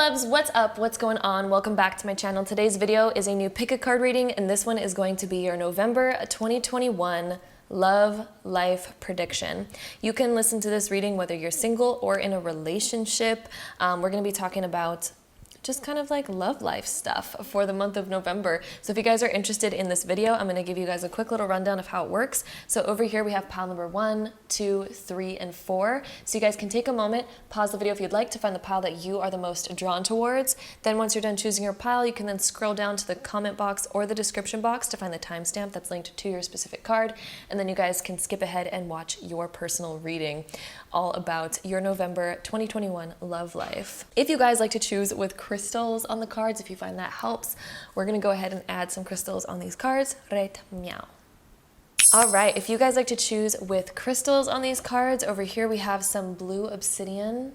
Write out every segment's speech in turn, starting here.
loves, what's up? What's going on? Welcome back to my channel. Today's video is a new pick a card reading, and this one is going to be your November 2021 love life prediction. You can listen to this reading whether you're single or in a relationship. We're going to be talking about just kind of like love life stuff for the month of November. So if you guys are interested in this video, I'm going to give you guys a quick little rundown of how it works. So over here we have pile number 1, 2, 3, and 4. So you guys can take a moment, pause the video if you'd like to find the pile that you are the most drawn towards. Then once you're done choosing your pile, you can then scroll down to the comment box or the description box to find the timestamp that's linked to your specific card. And then you guys can skip ahead and watch your personal reading all about your November 2021 love life. If you guys like to choose with crystals on the cards, if you find that helps, we're gonna go ahead and add some crystals on these cards right meow. All right, if you guys like to choose with crystals on these cards, over here we have some blue obsidian.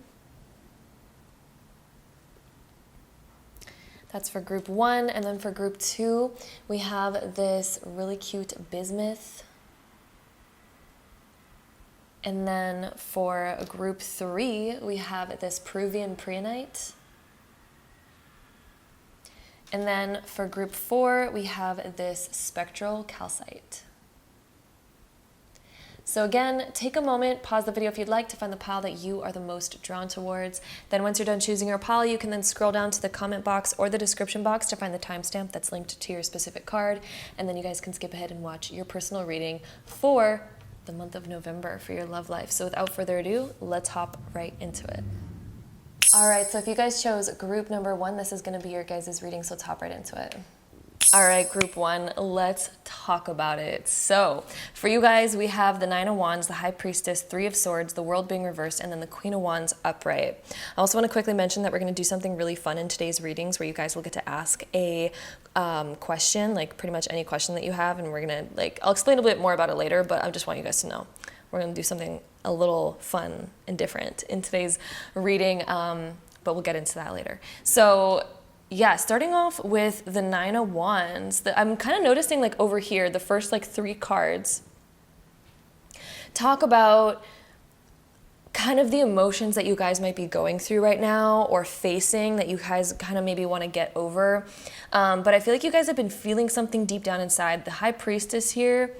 That's for group 1, and then for group 2, we have this really cute bismuth. And then for group 3, we have this Peruvian preonite. And then for group 4, we have this spectral calcite. So again, take a moment, pause the video if you'd like to find the pile that you are the most drawn towards. Then once you're done choosing your pile, you can then scroll down to the comment box or the description box to find the timestamp that's linked to your specific card. And then you guys can skip ahead and watch your personal reading for the month of November for your love life. So without further ado, let's hop right into it. All right, so if you guys chose group number 1, this is gonna be your guys' reading, so let's hop right into it. All right, group 1, let's talk about it. So for you guys, we have the 9 of Wands, the High Priestess, 3 of Swords, the World being reversed, and then the Queen of Wands upright. I also want to quickly mention that we're going to do something really fun in today's readings where you guys will get to ask a question, like pretty much any question that you have, and we're going to, I'll explain a bit more about it later, but I just want you guys to know. We're going to do something a little fun and different in today's reading, but we'll get into that later. So yeah, starting off with the 9 of Wands, I'm kind of noticing like over here, the first 3 cards talk about kind of the emotions that you guys might be going through right now or facing that you guys kind of maybe want to get over. But I feel like you guys have been feeling something deep down inside. The High Priestess here,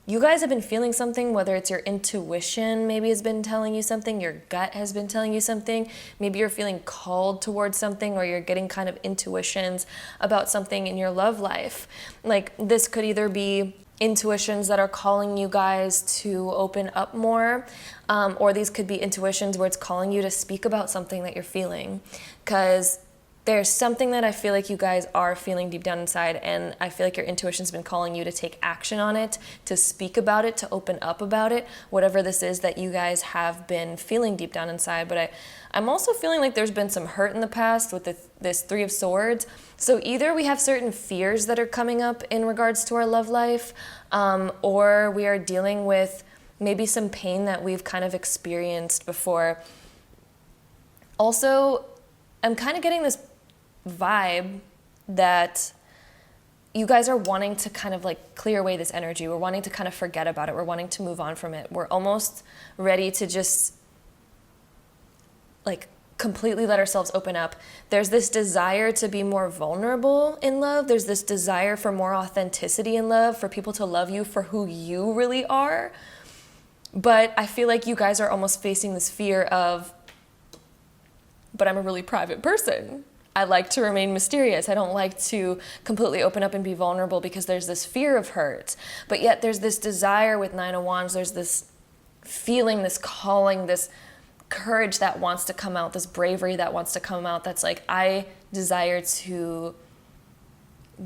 you guys have been feeling something, whether it's your intuition maybe has been telling you something, your gut has been telling you something, maybe you're feeling called towards something or you're getting kind of intuitions about something in your love life. Like this could either be intuitions that are calling you guys to open up more, or these could be intuitions where it's calling you to speak about something that you're feeling. Because there's something that I feel like you guys are feeling deep down inside, and I feel like your intuition's been calling you to take action on it, to speak about it, to open up about it, whatever this is that you guys have been feeling deep down inside. But I'm also feeling like there's been some hurt in the past with this 3 of Swords. So either we have certain fears that are coming up in regards to our love life, or we are dealing with maybe some pain that we've kind of experienced before. Also, I'm kind of getting this vibe that you guys are wanting to kind of clear away this energy. We're wanting to kind of forget about it. We're wanting to move on from it. We're almost ready to just completely let ourselves open up. There's this desire to be more vulnerable in love. There's this desire for more authenticity in love, for people to love you for who you really are. But I feel like you guys are almost facing this fear of, but I'm a really private person. I like to remain mysterious. I don't like to completely open up and be vulnerable because there's this fear of hurt. But yet there's this desire with 9 of Wands. There's this feeling, this calling, this courage that wants to come out, this bravery that wants to come out. That's I desire to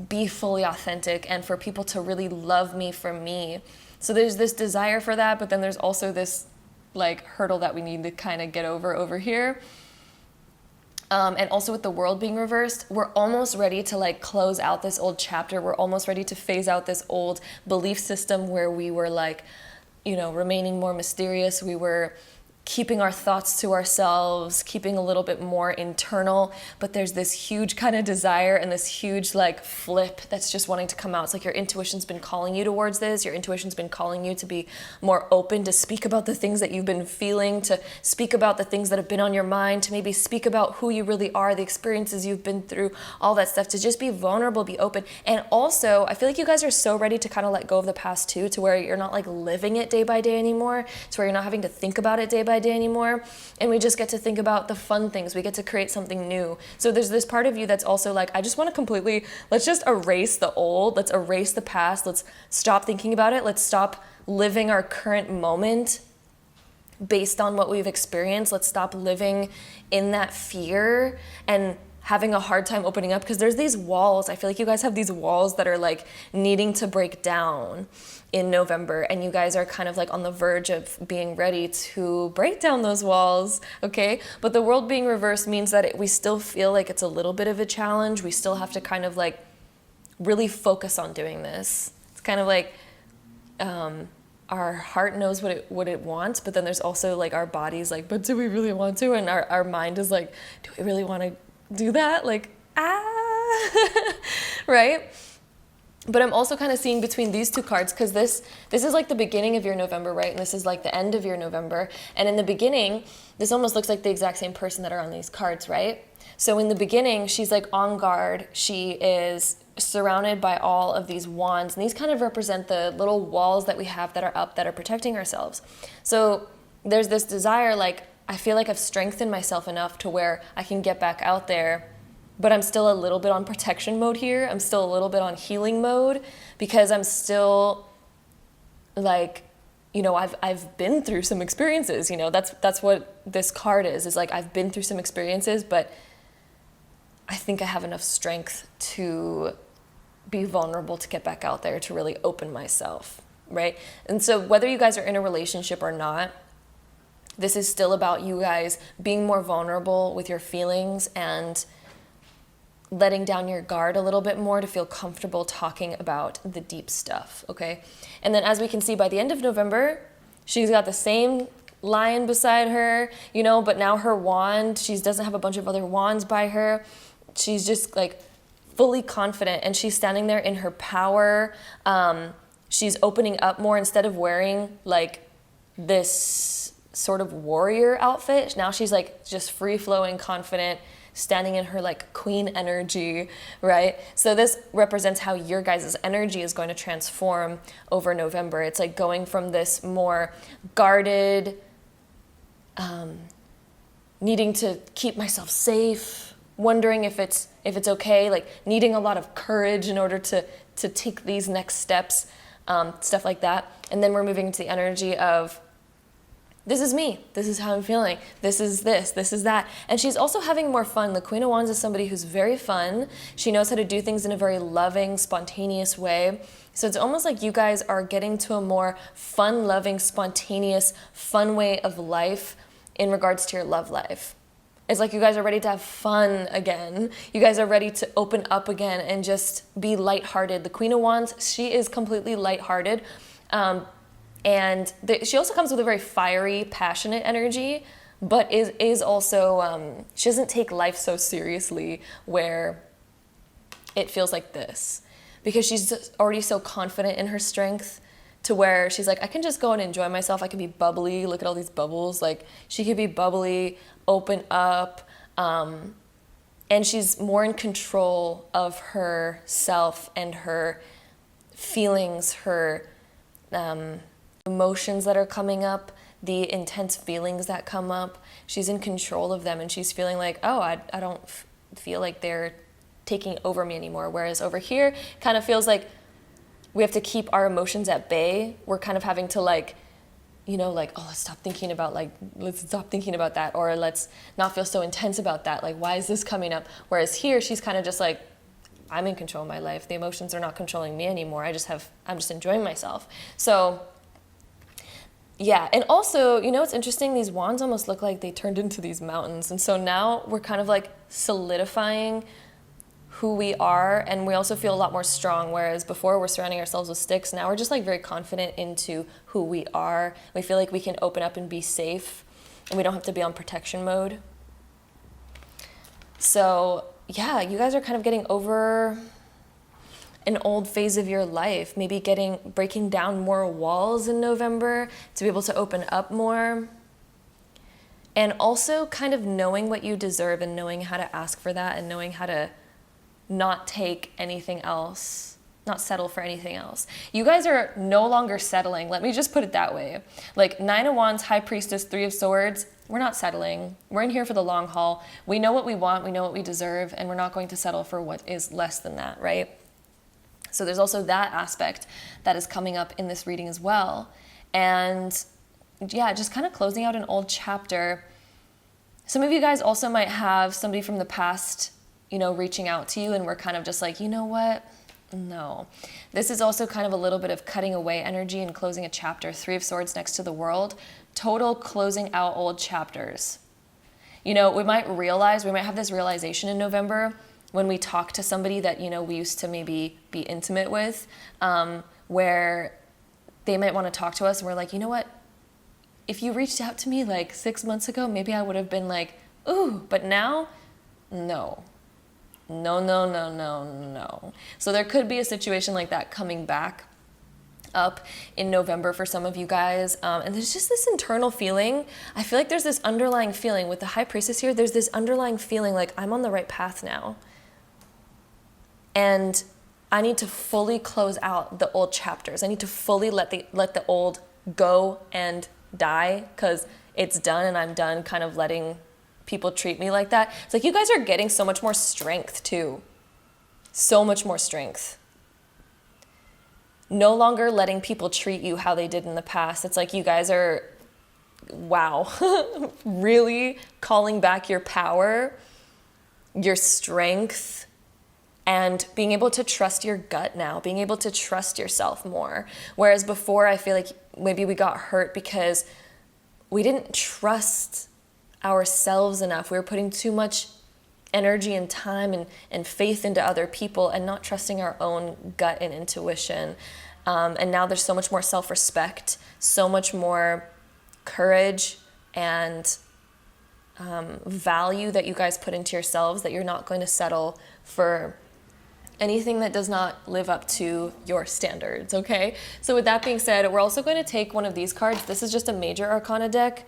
be fully authentic and for people to really love me for me. So there's this desire for that, but then there's also this hurdle that we need to kind of get over here. And also with the World being reversed, we're almost ready to close out this old chapter. We're almost ready to phase out this old belief system where we were remaining more mysterious. We were keeping our thoughts to ourselves, keeping a little bit more internal, but there's this huge kind of desire and this huge like flip that's just wanting to come out. It's like your intuition's been calling you towards this. Your intuition's been calling you to be more open, to speak about the things that you've been feeling, to speak about the things that have been on your mind, to maybe speak about who you really are, the experiences you've been through, all that stuff, to just be vulnerable, be open. And also, I feel like you guys are so ready to kind of let go of the past too, to where you're not like living it day by day anymore, to where you're not having to think about it day by day anymore, and we just get to think about the fun things. We get to create something new. So there's this part of you that's also like, I just want to completely, let's just erase the old, let's erase the past, let's stop thinking about it, let's stop living our current moment based on what we've experienced. Let's stop living in that fear and having a hard time opening up, because there's these walls. I feel like you guys have these walls that are like needing to break down in November, and you guys are kind of like on the verge of being ready to break down those walls, okay? But the world being reversed means that we still feel like it's a little bit of a challenge. We still have to kind of like really focus on doing this. It's kind of like our heart knows what it wants, but then there's also like our body's like, but do we really want to? And our mind is like, do we really want to do that? Like, right? But I'm also kind of seeing between these two cards, because this is like the beginning of your November, right? And this is like the end of your November. And in the beginning, this almost looks like the exact same person that are on these cards, right? So in the beginning, she's like on guard. She is surrounded by all of these wands, and these kind of represent the little walls that we have that are up, that are protecting ourselves. So there's this desire, like, I feel like I've strengthened myself enough to where I can get back out there, but I'm still a little bit on protection mode here. I'm still a little bit on healing mode, because I'm still like, you know, I've been through some experiences, you know, that's what this card is like, I've been through some experiences, but I think I have enough strength to be vulnerable, to get back out there, to really open myself, right? And so whether you guys are in a relationship or not, this is still about you guys being more vulnerable with your feelings and letting down your guard a little bit more to feel comfortable talking about the deep stuff, okay? And then as we can see, by the end of November, she's got the same lion beside her, you know, but now her wand, she doesn't have a bunch of other wands by her. She's just like fully confident, and she's standing there in her power. She's opening up more instead of wearing like this sort of warrior outfit. Now she's like just free-flowing, confident, standing in her like queen energy, right? So this represents how your guys' energy is going to transform over November. It's like going from this more guarded, needing to keep myself safe, wondering if it's okay, like needing a lot of courage in order to take these next steps, stuff like that. And then we're moving into the energy of, this is me, this is how I'm feeling, this is that. And she's also having more fun. The Queen of Wands is somebody who's very fun. She knows how to do things in a very loving, spontaneous way. So it's almost like you guys are getting to a more fun-loving, spontaneous, fun way of life in regards to your love life. It's like you guys are ready to have fun again. You guys are ready to open up again and just be lighthearted. The Queen of Wands, she is completely lighthearted. And she also comes with a very fiery, passionate energy, but is also, she doesn't take life so seriously where it feels like this. Because she's just already so confident in her strength to where she's like, I can just go and enjoy myself. I can be bubbly. Look at all these bubbles. Like, she could be bubbly, open up, and she's more in control of herself and her feelings, her emotions that are coming up, the intense feelings that come up. She's in control of them, and she's feeling like, oh, I don't feel like they're taking over me anymore. Whereas over here, kind of feels like we have to keep our emotions at bay. We're kind of having to like, you know, like, oh, let's stop thinking about that, or let's not feel so intense about that. Like, why is this coming up? Whereas here, she's kind of just like, I'm in control of my life. The emotions are not controlling me anymore. I'm just enjoying myself. So yeah, and also, you know, it's interesting, these wands almost look like they turned into these mountains. And so now we're kind of like solidifying who we are, and we also feel a lot more strong, whereas before we're surrounding ourselves with sticks. Now we're just like very confident into who we are. We feel like we can open up and be safe. and we don't have to be on protection mode. So yeah, you guys are kind of getting over an old phase of your life, maybe breaking down more walls in November to be able to open up more. And also kind of knowing what you deserve and knowing how to ask for that and knowing how to not take anything else, not settle for anything else. You guys are no longer settling. Let me just put it that way. Like 9 of Wands, High Priestess, 3 of Swords, we're not settling. We're in here for the long haul. We know what we want, we know what we deserve, and we're not going to settle for what is less than that, right? So there's also that aspect that is coming up in this reading as well. And yeah, just kind of closing out an old chapter. Some of you guys also might have somebody from the past, reaching out to you, and we're kind of just like, you know what? No. This is also kind of a little bit of cutting away energy and closing a chapter. 3 of Swords next to the World. Total closing out old chapters. We might have this realization in November when we talk to somebody that, we used to maybe be intimate with, where they might want to talk to us and we're like, you know what? If you reached out to me like 6 months ago, maybe I would have been like, ooh, but now, no. No. So there could be a situation like that coming back up in November for some of you guys. And there's just this internal feeling. I feel like there's this underlying feeling with the High Priestess here. There's this underlying feeling like I'm on the right path now. And I need to fully close out the old chapters. I need to fully let the old go and die, because it's done and I'm done kind of letting people treat me like that. It's like you guys are getting so much more strength too. So much more strength. No longer letting people treat you how they did in the past. It's like you guys are, wow, really calling back your power, your strength, and being able to trust your gut now, being able to trust yourself more. Whereas before, I feel like maybe we got hurt because we didn't trust ourselves enough. We were putting too much energy and time and faith into other people and not trusting our own gut and intuition. And now there's so much more self-respect, so much more courage and value that you guys put into yourselves, that you're not going to settle for anything that does not live up to your standards, okay? So with that being said, we're also going to take one of these cards. This is just a major arcana deck.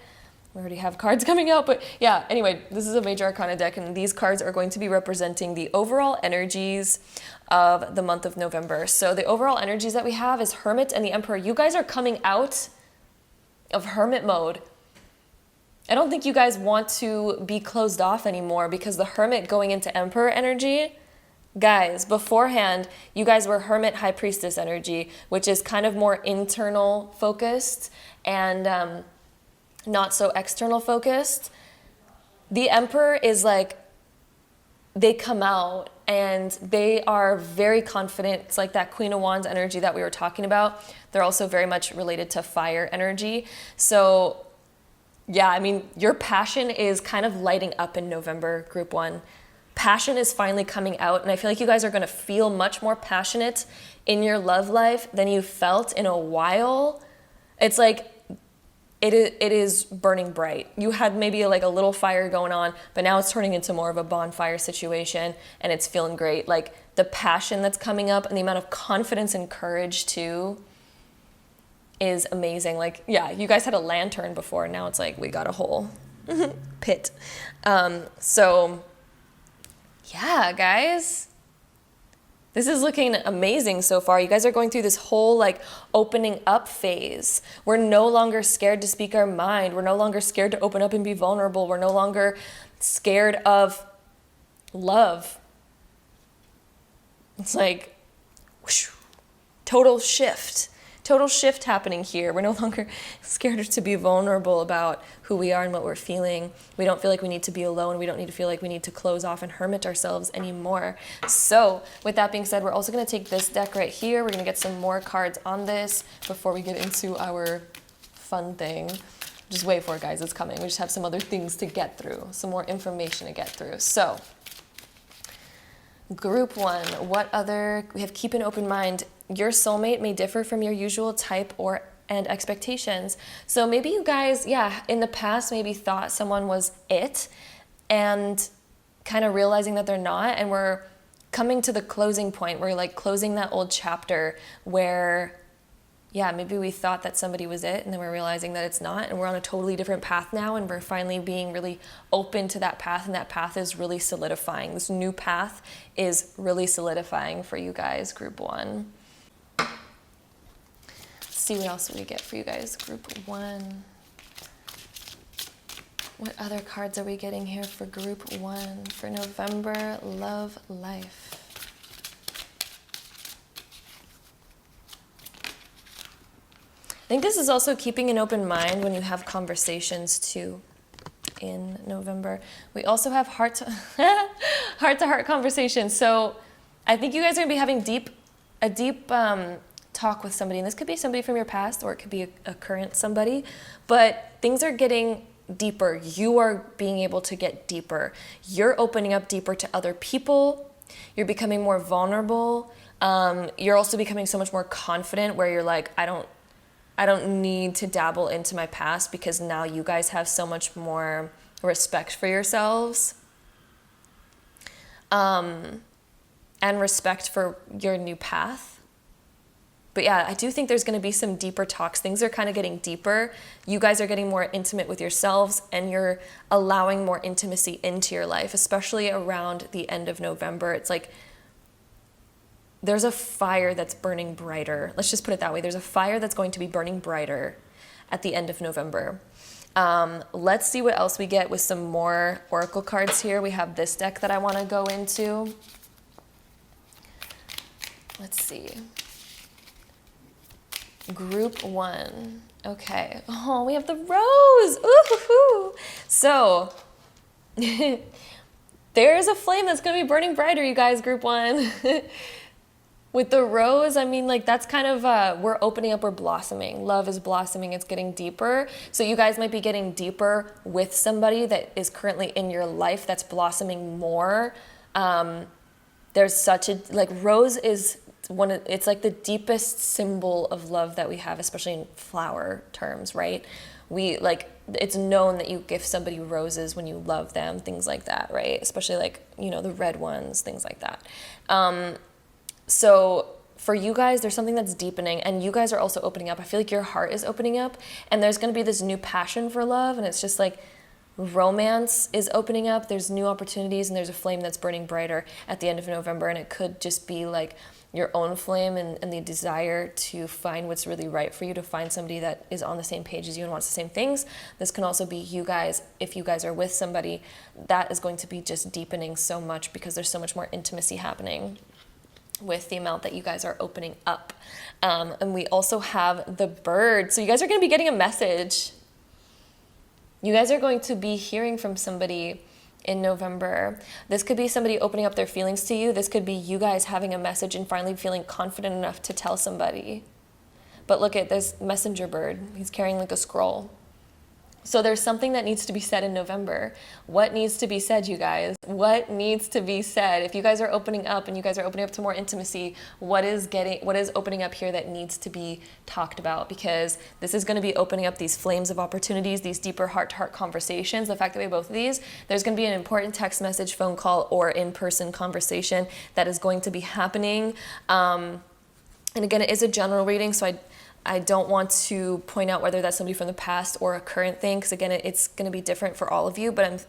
We already have cards coming out, but yeah, anyway, this is a major arcana deck, and these cards are going to be representing the overall energies of the month of November. So the overall energies that we have is Hermit and the Emperor. You guys are coming out of Hermit mode. I don't think you guys want to be closed off anymore, because the Hermit going into Emperor energy, guys, beforehand, you guys were Hermit High Priestess energy, which is kind of more internal focused and not so external focused. The Emperor is like, they come out and they are very confident. It's like that Queen of Wands energy that we were talking about. They're also very much related to fire energy. So yeah, I mean, your passion is kind of lighting up in November, Group 1. Passion is finally coming out, and I feel like you guys are going to feel much more passionate in your love life than you felt in a while. It's like it is burning bright. You had maybe like a little fire going on, but now it's turning into more of a bonfire situation, and it's feeling great. Like the passion that's coming up and the amount of confidence and courage too is amazing. Like, yeah, you guys had a lantern before, now it's like we got a whole pit. So yeah, guys, this is looking amazing so far. You guys are going through this whole like opening up phase. We're no longer scared to speak our mind. We're no longer scared to open up and be vulnerable. We're no longer scared of love. It's like whoosh, total shift happening here. We're no longer scared to be vulnerable about who we are and what we're feeling. We don't feel like we need to be alone. We don't need to feel like we need to close off and hermit ourselves anymore. So with that being said, we're also going to take this deck right here. We're going to get some more cards on this before we get into our fun thing. Just wait for it, guys. It's coming. We just have some other things to get through, some more information to get through. So Group 1, we have keep an open mind. Your soulmate may differ from your usual type or and expectations. So maybe you guys, in the past maybe thought someone was it and kind of realizing that they're not, and we're coming to the closing point. We're like closing that old chapter where maybe we thought that somebody was it, and then we're realizing that it's not, and we're on a totally different path now, and we're finally being really open to that path, and that path is really solidifying. This new path is really solidifying for you guys, group 1. Let's see what else we get for you guys, group 1. What other cards are we getting here for group 1 for November love life? I think this is also keeping an open mind when you have conversations too in November. We also have heart-to-heart conversations. So I think you guys are gonna be having a deep talk with somebody, and this could be somebody from your past, or it could be a current somebody, but things are getting deeper. You are being able to get deeper. You're opening up deeper to other people. You're becoming more vulnerable. You're also becoming so much more confident, where you're like, I don't need to dabble into my past, because now you guys have so much more respect for yourselves, and respect for your new path. But I do think there's going to be some deeper talks. Things are kind of getting deeper. You guys are getting more intimate with yourselves, and you're allowing more intimacy into your life, especially around the end of November. It's like there's a fire that's burning brighter. Let's just put it that way. There's a fire that's going to be burning brighter at the end of November. Let's see what else we get with some more oracle cards here. We have this deck that I want to go into. Let's see. Group 1. Okay. Oh, we have the rose. Ooh. So there's a flame that's going to be burning brighter, you guys, group 1. With the rose, I mean, like, that's kind of, we're opening up, we're blossoming. Love is blossoming, it's getting deeper. So you guys might be getting deeper with somebody that is currently in your life that's blossoming more. There's such a, like, rose is it's like the deepest symbol of love that we have, especially in flower terms, right? It's known that you gift somebody roses when you love them, things like that, right? Especially like, the red ones, things like that. So for you guys, there's something that's deepening, and you guys are also opening up. I feel like your heart is opening up, and there's going to be this new passion for love, and it's just like romance is opening up. There's new opportunities, and there's a flame that's burning brighter at the end of November, and it could just be like your own flame and the desire to find what's really right for you, to find somebody that is on the same page as you and wants the same things. This can also be you guys, if you guys are with somebody, that is going to be just deepening so much, because there's so much more intimacy happening with the amount that you guys are opening up. And we also have the bird. So you guys are going to be getting a message. You guys are going to be hearing from somebody in November. This could be somebody opening up their feelings to you. This could be you guys having a message and finally feeling confident enough to tell somebody. But look at this messenger bird. He's carrying like a scroll. So there's something that needs to be said in November. What needs to be said, you guys? What needs to be said? If you guys are opening up and you guys are opening up to more intimacy, what is opening up here that needs to be talked about? Because this is going to be opening up these flames of opportunities, these deeper heart-to-heart conversations. The fact that we have both of these, there's going to be an important text message, phone call, or in-person conversation that is going to be happening. And again, it is a general reading, so I don't want to point out whether that's somebody from the past or a current thing, because again, it's going to be different for all of you, but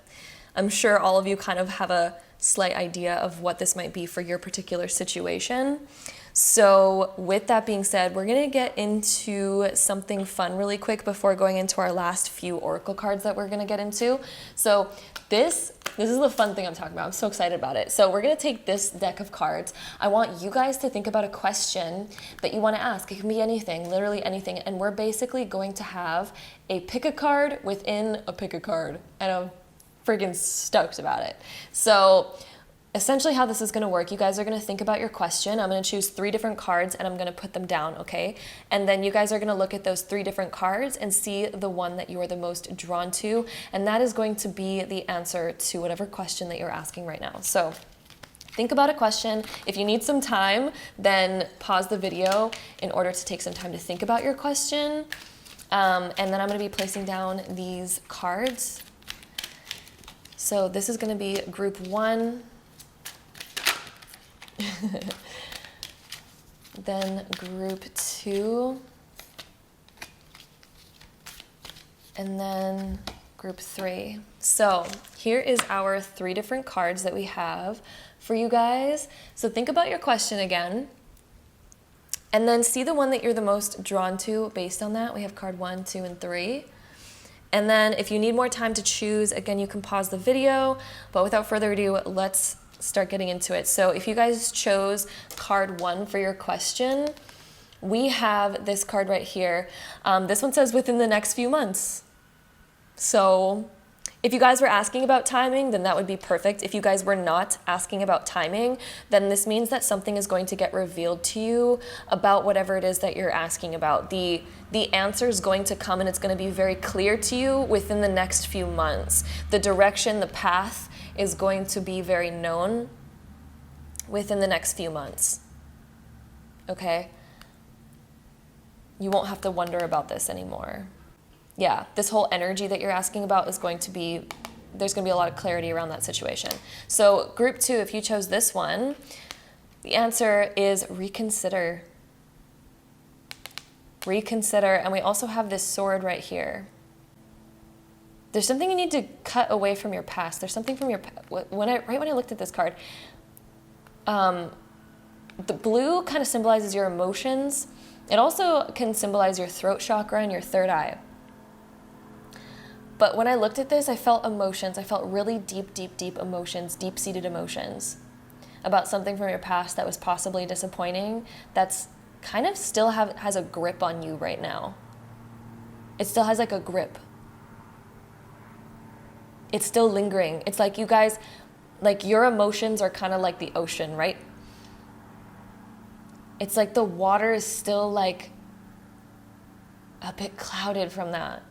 I'm sure all of you kind of have a slight idea of what this might be for your particular situation. So with that being said, we're going to get into something fun really quick before going into our last few oracle cards that we're going to get into. So this is the fun thing I'm talking about. I'm so excited about it. So we're going to take this deck of cards. I want you guys to think about a question that you want to ask. It can be anything, literally anything. And we're basically going to have a pick a card within a pick a card. And I'm freaking stoked about it. So essentially how this is going to work, you guys are going to think about your question. I'm going to choose 3 different cards and I'm going to put them down, okay? And then you guys are going to look at those 3 different cards and see the one that you are the most drawn to, and that is going to be the answer to whatever question that you're asking right now. So Think about a question. If you need some time, then pause the video in order to take some time to think about your question. And then I'm going to be placing down these cards. So this is going to be group 1. Then group 2. And then group 3. So here is our 3 different cards that we have for you guys. So think about your question again, and then see the one that you're the most drawn to based on that. We have card 1, 2, and 3. And then if you need more time to choose, again, you can pause the video, but without further ado, let's start getting into it. So if you guys chose card 1 for your question, we have this card right here. This one says within the next few months. So if you guys were asking about timing, then that would be perfect. If you guys were not asking about timing, then this means that something is going to get revealed to you about whatever it is that you're asking about. The answer is going to come, and it's going to be very clear to you within the next few months. The direction, the path is going to be very known within the next few months. Okay? You won't have to wonder about this anymore. Yeah, this whole energy that you're asking about is going to be, there's going to be a lot of clarity around that situation. So group 2, if you chose this one, the answer is reconsider. Reconsider. And we also have this sword right here. There's something you need to cut away from your past. There's something from your, right when I looked at this card, the blue kind of symbolizes your emotions. It also can symbolize your throat chakra and your third eye. But when I looked at this, I felt emotions. I felt really deep, deep, deep emotions, deep-seated emotions about something from your past that was possibly disappointing, that's kind of still has a grip on you right now. It still has like a grip. It's still lingering. It's like you guys, like your emotions are kind of like the ocean, right? It's like the water is still like a bit clouded from that.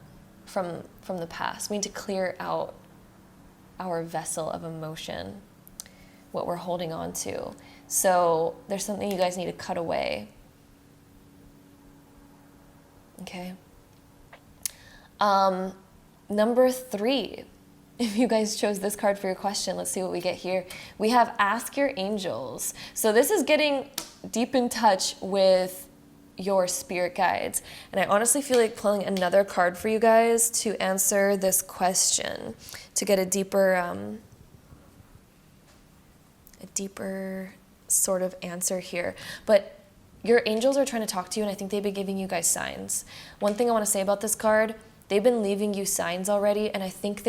From the past. We need to clear out our vessel of emotion, what we're holding on to. So there's something you guys need to cut away. Okay. Number 3, if you guys chose this card for your question, let's see what we get here. We have Ask Your Angels. So this is getting deep in touch with your spirit guides. And I honestly feel like pulling another card for you guys to answer this question, to get a deeper sort of answer here. But your angels are trying to talk to you, and I think they've been giving you guys signs. One thing I want to say about this card, they've been leaving you signs already, and I think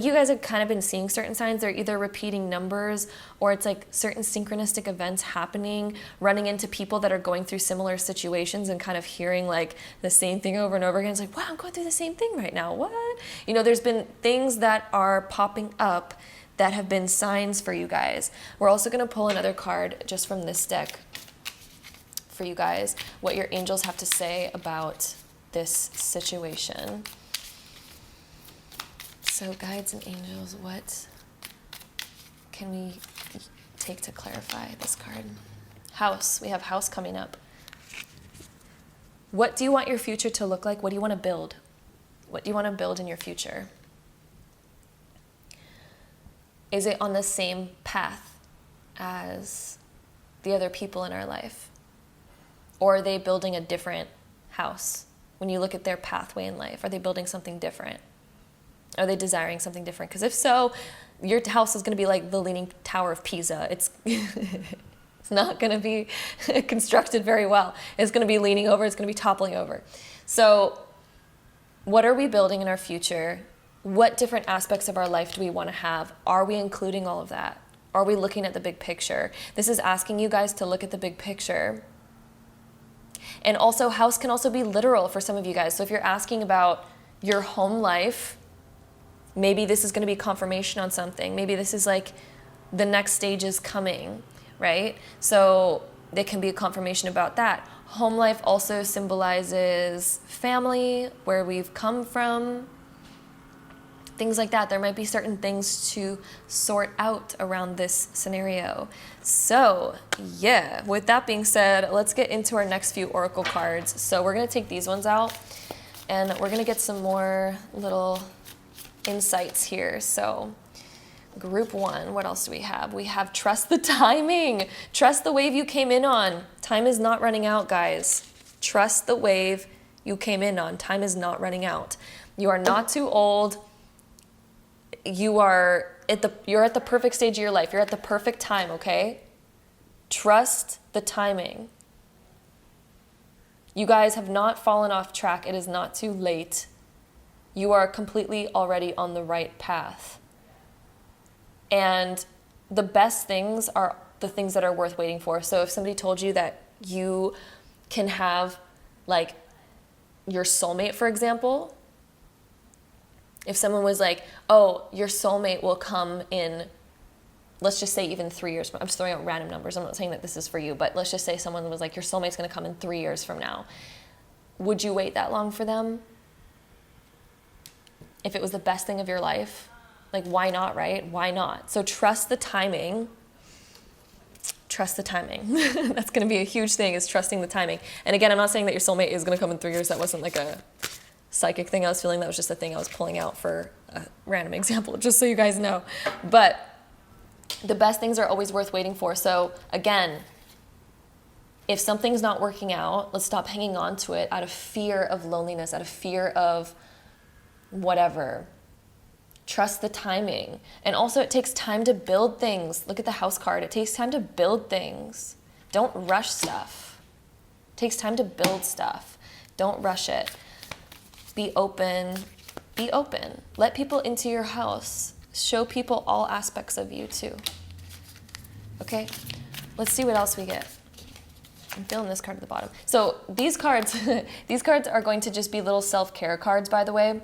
you guys have kind of been seeing certain signs. They're either repeating numbers, or it's like certain synchronistic events happening, running into people that are going through similar situations and kind of hearing like the same thing over and over again. It's like, wow, I'm going through the same thing right now. What? You know, there's been things that are popping up that have been signs for you guys. We're also going to pull another card just from this deck for you guys, what your angels have to say about this situation. So guides and angels, what can we take to clarify this card? House, we have house coming up. What do you want your future to look like? What do you want to build? What do you want to build in your future? Is it on the same path as the other people in our life? Or are they building a different house? When you look at their pathway in life, are they building something different? Are they desiring something different? Because if so, your house is going to be like the Leaning Tower of Pisa. It's it's not going to be constructed very well. It's going to be leaning over. It's going to be toppling over. So what are we building in our future? What different aspects of our life do we want to have? Are we including all of that? Are we looking at the big picture? This is asking you guys to look at the big picture. And also, house can also be literal for some of you guys. So if you're asking about your home life, maybe this is going to be confirmation on something. Maybe this is like the next stage is coming, right? So there can be a confirmation about that. Home life also symbolizes family, where we've come from, things like that. There might be certain things to sort out around this scenario. So yeah, with that being said, let's get into our next few oracle cards. So we're going to take these ones out and we're going to get some more little insights here. So group one, what else do we have? We have trust the timing. Trust the wave you came in on. Time is not running out, guys. Trust the wave you came in on. Time is not running out. You are not too old. You're at the perfect stage of your life. You're at the perfect time, okay? Trust the timing. You guys have not fallen off track. It is not too late. You are completely already on the right path. And the best things are the things that are worth waiting for. So if somebody told you that you can have like your soulmate, for example, if someone was like, oh, your soulmate will come in, let's just say even 3 years. I'm just throwing out random numbers. I'm not saying that this is for you, but let's just say someone was like, your soulmate's going to come in 3 years from now. Would you wait that long for them? If it was the best thing of your life? Like, why not, right? Why not? So trust the timing. Trust the timing. That's going to be a huge thing, is trusting the timing. And again, I'm not saying that your soulmate is going to come in 3 years. That wasn't like a psychic thing I was feeling. That was just a thing I was pulling out for a random example, just so you guys know. But the best things are always worth waiting for. So again, if something's not working out, let's stop hanging on to it out of fear of loneliness, out of fear of whatever. Trust the timing. And also, it takes time to build things. Look at the house card. It takes time to build things. Don't rush stuff. It takes time to build stuff. Don't rush it. Be open. Be open. Let people into your house. Show people all aspects of you too. Okay? Let's see what else we get. I'm feeling this card at the bottom. So these cards, these cards are going to just be little self-care cards, by the way,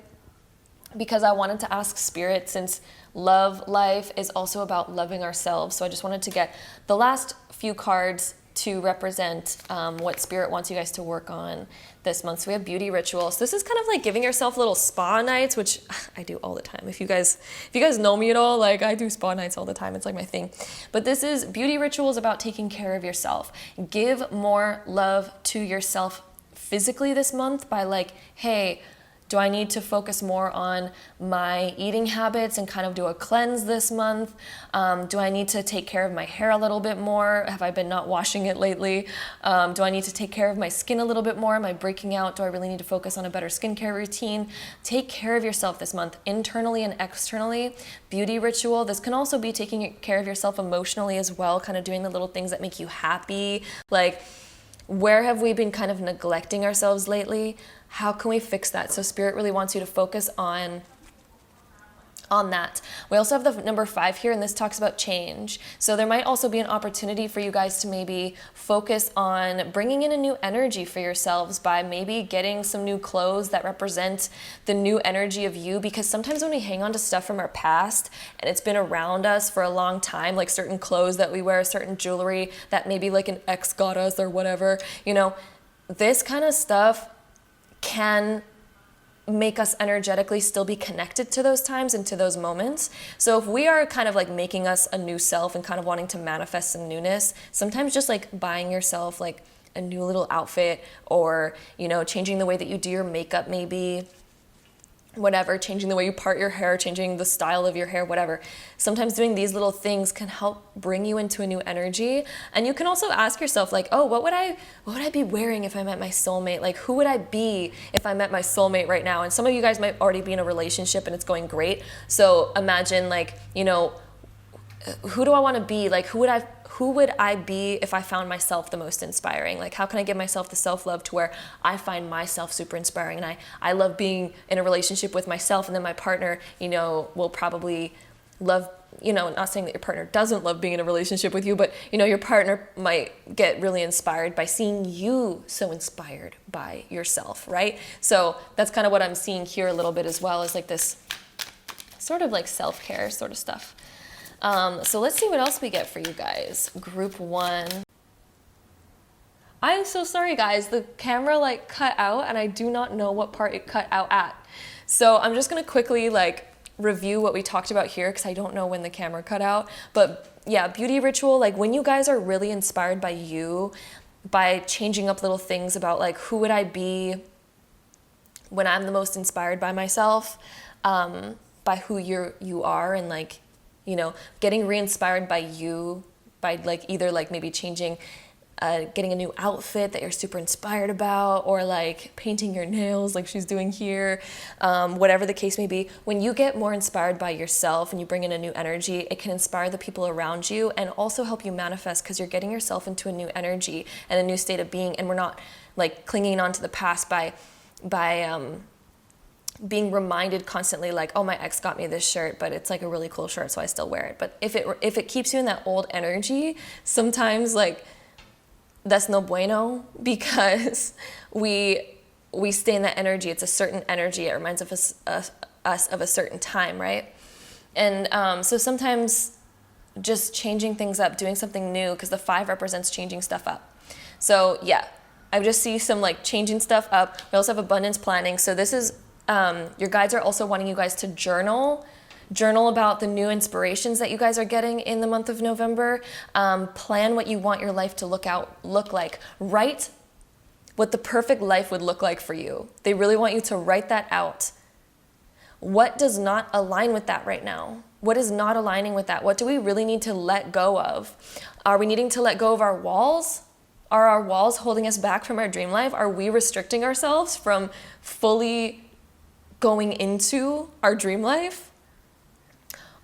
because I wanted to ask Spirit, since love life is also about loving ourselves. So I just wanted to get the last few cards to represent what Spirit wants you guys to work on this month. So we have beauty rituals. So this is kind of like giving yourself little spa nights, which I do all the time. If you guys know me at all, like I do spa nights all the time. It's like my thing. But this is beauty rituals about taking care of yourself. Give more love to yourself physically this month by like, hey, do I need to focus more on my eating habits and kind of do a cleanse this month? Do I need to take care of my hair a little bit more? Have I been not washing it lately? Do I need to take care of my skin a little bit more? Am I breaking out? Do I really need to focus on a better skincare routine? Take care of yourself this month, internally and externally. Beauty ritual. This can also be taking care of yourself emotionally as well, kind of doing the little things that make you happy. Like, where have we been kind of neglecting ourselves lately? How can we fix that? So Spirit really wants you to focus on that. We also have the number 5 here, and this talks about change. So there might also be an opportunity for you guys to maybe focus on bringing in a new energy for yourselves by maybe getting some new clothes that represent the new energy of you, because sometimes when we hang on to stuff from our past and it's been around us for a long time, like certain clothes that we wear, certain jewelry that maybe like an ex got us or whatever, you know, this kind of stuff can make us energetically still be connected to those times and to those moments. So if we are kind of like making us a new self and kind of wanting to manifest some newness, sometimes just like buying yourself like a new little outfit, or, you know, changing the way that you do your makeup, maybe whatever, changing the way you part your hair, changing the style of your hair, whatever. Sometimes doing these little things can help bring you into a new energy. And you can also ask yourself like, oh, what would I be wearing if I met my soulmate? Like, who would I be if I met my soulmate right now? And some of you guys might already be in a relationship and it's going great. So imagine like, you know, who do I want to be? Like, who would I be if I found myself the most inspiring? Like, how can I give myself the self-love to where I find myself super inspiring, and I love being in a relationship with myself, and then my partner, you know, will probably love, you know, not saying that your partner doesn't love being in a relationship with you, but, you know, your partner might get really inspired by seeing you so inspired by yourself, right? So that's kind of what I'm seeing here a little bit as well, is like this sort of like self-care sort of stuff. So let's see what else we get for you guys. Group 1. I'm so sorry, guys. The camera like cut out and I do not know what part it cut out at. So I'm just going to quickly like review what we talked about here because I don't know when the camera cut out. But yeah, beauty ritual, like when you guys are really inspired by you, by changing up little things about like who would I be when I'm the most inspired by myself, by who you are, and like, you know, getting re-inspired by you, by like either like maybe changing, getting a new outfit that you're super inspired about, or like painting your nails like she's doing here, whatever the case may be. When you get more inspired by yourself and you bring in a new energy, it can inspire the people around you and also help you manifest, because you're getting yourself into a new energy and a new state of being, and we're not like clinging on to the past by being reminded constantly like, oh, my ex got me this shirt, but it's like a really cool shirt, so I still wear it. But if it keeps you in that old energy, sometimes like that's no bueno, because we stay in that energy. It's a certain energy. It reminds us of a certain time, right? And so sometimes just changing things up, doing something new, because the 5 represents changing stuff up. So yeah, I just see some like changing stuff up. We also have abundance planning. So this is, your guides are also wanting you guys to journal about the new inspirations that you guys are getting in the month of November. Plan what you want your life to look like. Write what the perfect life would look like for you. They really want you to write that out. What does not align with that right now? What is not aligning with that? What do we really need to let go of? Are we needing to let go of our walls? Are our walls holding us back from our dream life? Are we restricting ourselves from fully going into our dream life?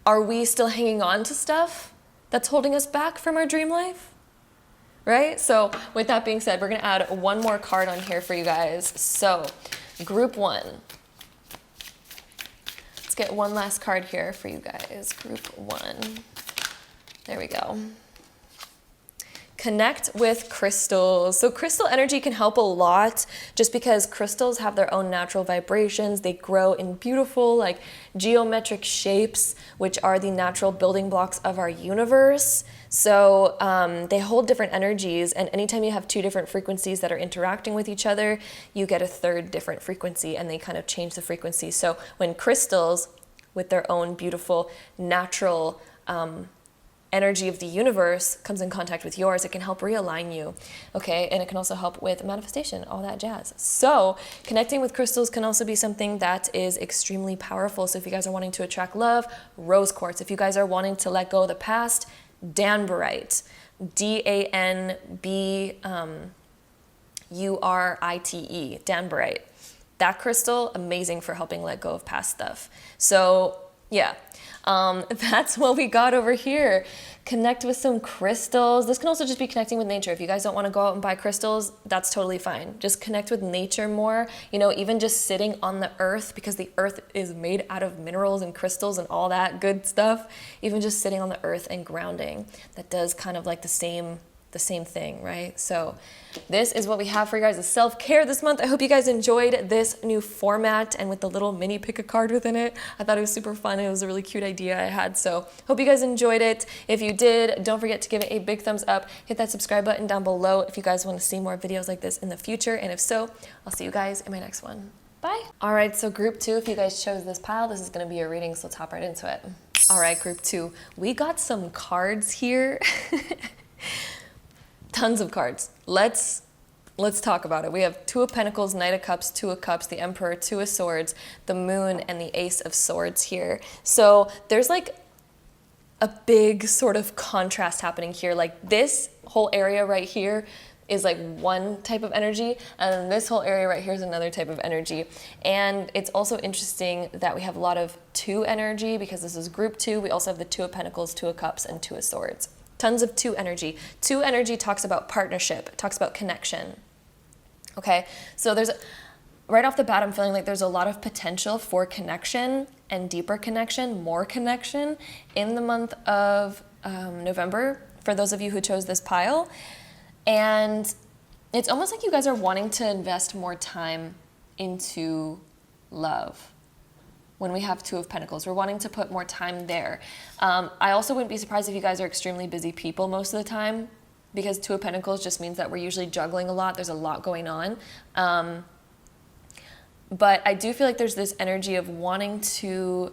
Are we still hanging on to stuff that's holding us back from our dream life? Right? So with that being said, we're going to add one more card on here for you guys. So group 1. Let's get one last card here for you guys. Group 1. There we go. Connect with crystals. So crystal energy can help a lot, just because crystals have their own natural vibrations. They grow in beautiful like geometric shapes, which are the natural building blocks of our universe. So they hold different energies, and anytime you have 2 different frequencies that are interacting with each other, you get a 3rd different frequency, and they kind of change the frequency. So when crystals, with their own beautiful natural energy of the universe, comes in contact with yours, it can help realign you, okay? And it can also help with manifestation, all that jazz. So connecting with crystals can also be something that is extremely powerful. So if you guys are wanting to attract love, rose quartz. If you guys are wanting to let go of the past, danburite, DANBURITE, danburite. That crystal, amazing for helping let go of past stuff. So yeah, that's what we got over here. Connect with some crystals. This can also just be connecting with nature. If you guys don't want to go out and buy crystals, that's totally fine. Just connect with nature more. You know, even just sitting on the earth, because the earth is made out of minerals and crystals and all that good stuff. Even just sitting on the earth and grounding, that does kind of like the same thing, right? So this is what we have for you guys as self-care this month. I hope you guys enjoyed this new format, and with the little mini pick a card within it. I thought it was super fun. It was a really cute idea I had. So hope you guys enjoyed it. If you did, don't forget to give it a big thumbs up. Hit that subscribe button down below if you guys want to see more videos like this in the future. And if so, I'll see you guys in my next one. Bye. All right, so group 2, if you guys chose this pile, this is going to be your reading, so let's hop right into it. All right, group 2, we got some cards here. Tons of cards. Let's talk about it. We have 2 of Pentacles, Knight of Cups, 2 of Cups, the Emperor, 2 of Swords, the Moon, and the Ace of Swords here. So there's like a big sort of contrast happening here. Like this whole area right here is like one type of energy, and then this whole area right here is another type of energy. And it's also interesting that we have a lot of 2 energy, because this is group 2. We also have the 2 of Pentacles, 2 of Cups, and 2 of Swords. Tons of 2 energy. 2 energy talks about partnership, talks about connection. Okay, so there's, right off the bat, I'm feeling like there's a lot of potential for connection and deeper connection, more connection in the month of November, for those of you who chose this pile. And it's almost like you guys are wanting to invest more time into love. When we have 2 of Pentacles, we're wanting to put more time there. I also wouldn't be surprised if you guys are extremely busy people most of the time, because 2 of Pentacles just means that we're usually juggling a lot. There's a lot going on. But I do feel like there's this energy of wanting to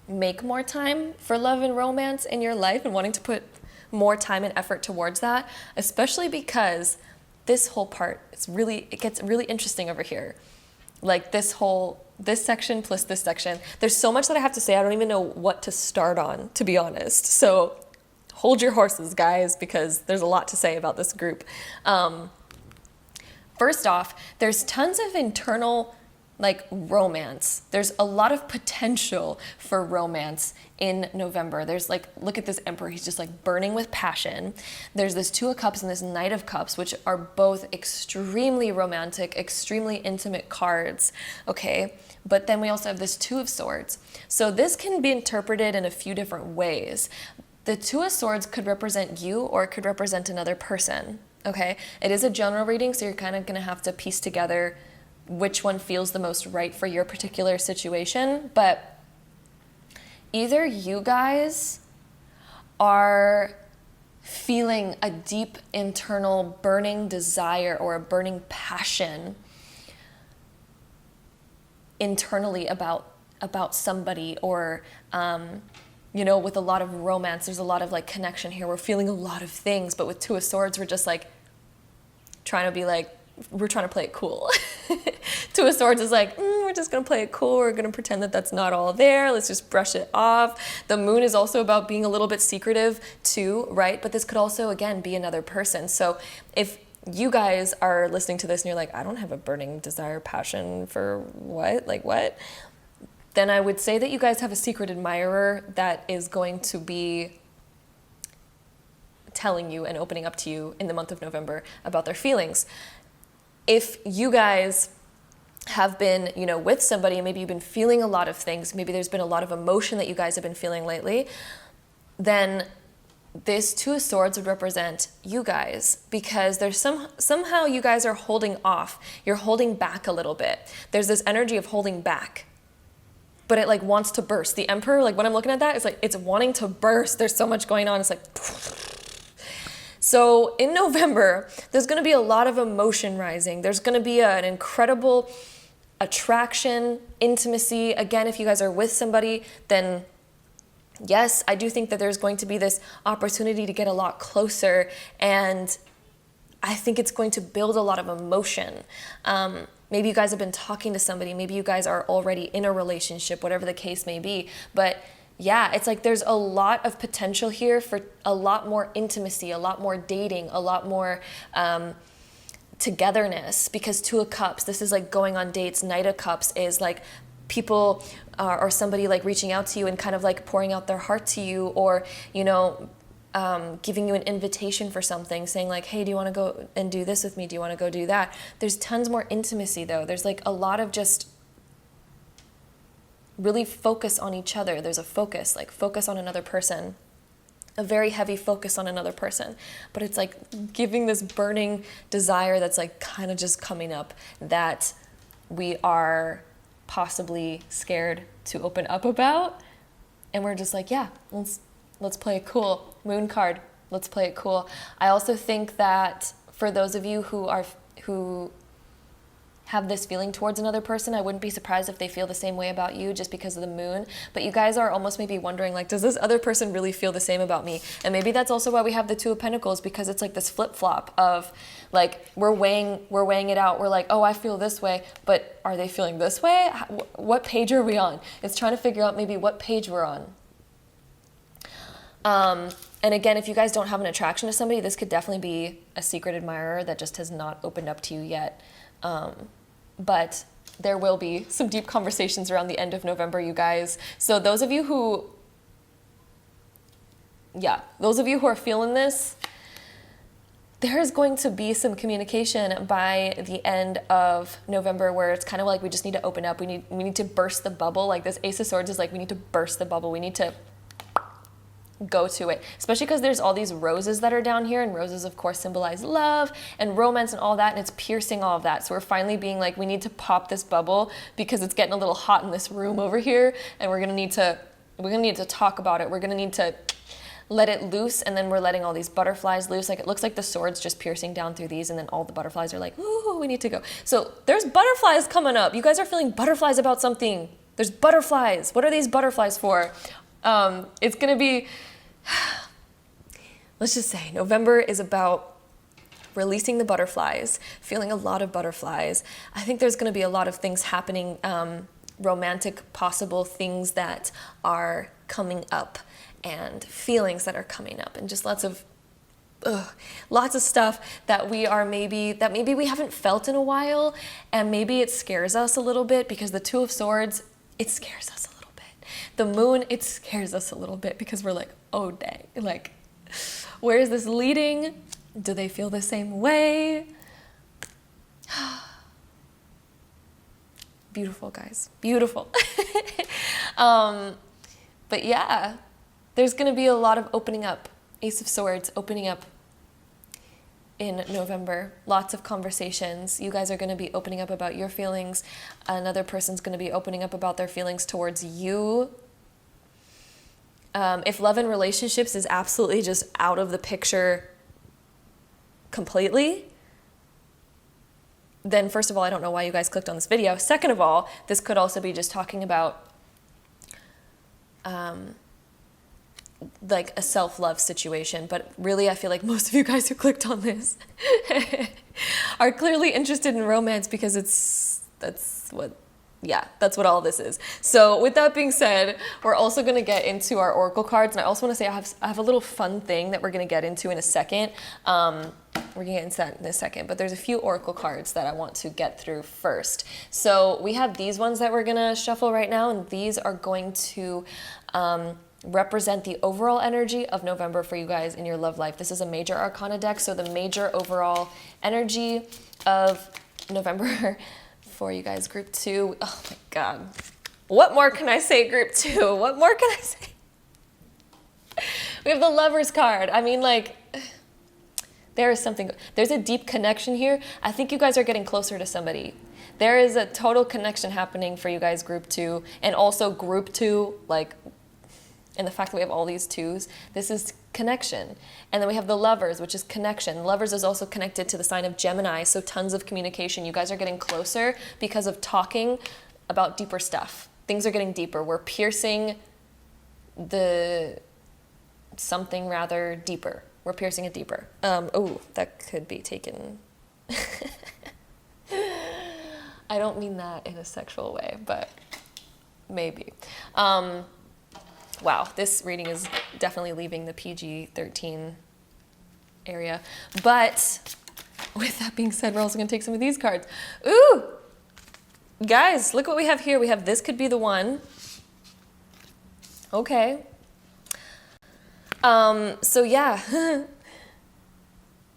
make more time for love and romance in your life and wanting to put more time and effort towards that, especially because this whole part, it gets really interesting over here. Like this section plus this section. There's so much that I have to say. I don't even know what to start on, to be honest. So hold your horses, guys, because there's a lot to say about this group. First off, there's tons of internal romance. There's a lot of potential for romance in November. There's look at this Emperor. He's just burning with passion. There's this Two of Cups and this Knight of Cups, which are both extremely romantic, extremely intimate cards, okay? But then we also have this Two of Swords. So this can be interpreted in a few different ways. The Two of Swords could represent you, or it could represent another person, okay? It is a general reading, so you're kind of going to have to piece together which one feels the most right for your particular situation. But either you guys are feeling a deep internal burning desire or a burning passion internally about somebody, or with a lot of romance. There's a lot of connection here. We're feeling a lot of things, but with Two of Swords, we're just trying to we're trying to play it cool. Two of Swords is we're just going to play it cool. We're going to pretend that that's not all there. Let's just brush it off. The Moon is also about being a little bit secretive too, right? But this could also, again, be another person. So if you guys are listening to this and you're I don't have a burning desire, passion for what? What? Then I would say that you guys have a secret admirer that is going to be telling you and opening up to you in the month of November about their feelings. If you guys have been, with somebody, and maybe you've been feeling a lot of things, maybe there's been a lot of emotion that you guys have been feeling lately, then this Two of Swords would represent you guys, because there's somehow you guys are holding off. You're holding back a little bit. There's this energy of holding back, but it wants to burst. The Emperor, when I'm looking at that, it's wanting to burst. There's so much going on. It's So in November, there's going to be a lot of emotion rising. There's going to be an incredible attraction, intimacy. Again, if you guys are with somebody, then yes, I do think that there's going to be this opportunity to get a lot closer, and I think it's going to build a lot of emotion. Maybe you guys have been talking to somebody. Maybe you guys are already in a relationship, whatever the case may be. But yeah, it's there's a lot of potential here for a lot more intimacy, a lot more dating, a lot more togetherness, because Two of Cups, this is going on dates. Knight of Cups is people or somebody reaching out to you and kind of pouring out their heart to you, or, giving you an invitation for something, saying hey, do you want to go and do this with me? Do you want to go do that? There's tons more intimacy though. There's a lot of just really focus on each other. There's a focus, focus on another person, a very heavy focus on another person. But it's giving this burning desire that's kind of just coming up, that we are possibly scared to open up about. And we're just yeah, let's play it cool. Moon card, let's play it cool. I also think that for those of you who have this feeling towards another person, I wouldn't be surprised if they feel the same way about you just because of the Moon. But you guys are almost maybe wondering does this other person really feel the same about me? And maybe that's also why we have the Two of Pentacles, because it's this flip-flop of we're weighing it out. We're oh, I feel this way, but are they feeling this way? What page are we on? It's trying to figure out maybe what page we're on. And again, if you guys don't have an attraction to somebody, this could definitely be a secret admirer that just has not opened up to you yet. But there will be some deep conversations around the end of November, you guys. So those of you who are feeling this, there is going to be some communication by the end of November where it's kind of we just need to open up. We need to burst the bubble. This Ace of Swords is we need to burst the bubble. We need to go to it, especially because there's all these roses that are down here, and roses of course symbolize love and romance and all that, and it's piercing all of that. So we're finally being we need to pop this bubble because it's getting a little hot in this room over here, and we're gonna need to talk about it. We're gonna need to let it loose, and then we're letting all these butterflies loose. It looks like the sword's just piercing down through these, and then all the butterflies are ooh, we need to go. So there's butterflies coming up. You guys are feeling butterflies about something. There's butterflies. What are these butterflies for? It's going to be, let's just say, November is about releasing the butterflies, feeling a lot of butterflies. I think there's going to be a lot of things happening, romantic, possible things that are coming up and feelings that are coming up, and just lots of stuff that maybe we haven't felt in a while, and maybe it scares us a little bit, because the Two of Swords, it scares us a little bit. The Moon, it scares us a little bit, because we're like, oh dang, like, where is this leading? Do they feel the same way? Beautiful, guys, beautiful. But yeah, there's gonna be a lot of opening up. Ace of Swords, opening up in November. Lots of conversations. You guys are going to be opening up about your feelings. Another person's going to be opening up about their feelings towards you. If love and relationships is absolutely just out of the picture completely, then first of all, I don't know why you guys clicked on this video. Second of all, this could also be just talking about like a self-love situation, but really I feel like most of you guys who clicked on this are clearly interested in romance, because that's what all this is. So with that being said, we're also going to get into our oracle cards, and I also want to say I have a little fun thing that we're going to get into in a second. We're going to get into that in a second, but there's a few oracle cards that I want to get through first. So we have these ones that we're going to shuffle right now, and these are going to represent the overall energy of November for you guys in your love life. This is a major arcana deck, so the major overall energy of November for you guys, group 2. Oh my God. What more can I say, group 2? What more can I say? We have the Lovers card. I mean, like, there's a deep connection here. I think you guys are getting closer to somebody. There is a total connection happening for you guys, group 2, and also group 2, like, and the fact that we have all these 2s, this is connection. And then we have the Lovers, which is connection. Lovers is also connected to the sign of Gemini, so tons of communication. You guys are getting closer because of talking about deeper stuff. Things are getting deeper. We're piercing something rather deeper. We're piercing it deeper. Oh, that could be taken. I don't mean that in a sexual way, but maybe. Wow, this reading is definitely leaving the PG-13 area. But with that being said, we're also going to take some of these cards. Ooh! Guys, look what we have here. We have this could be the one. Okay. So yeah,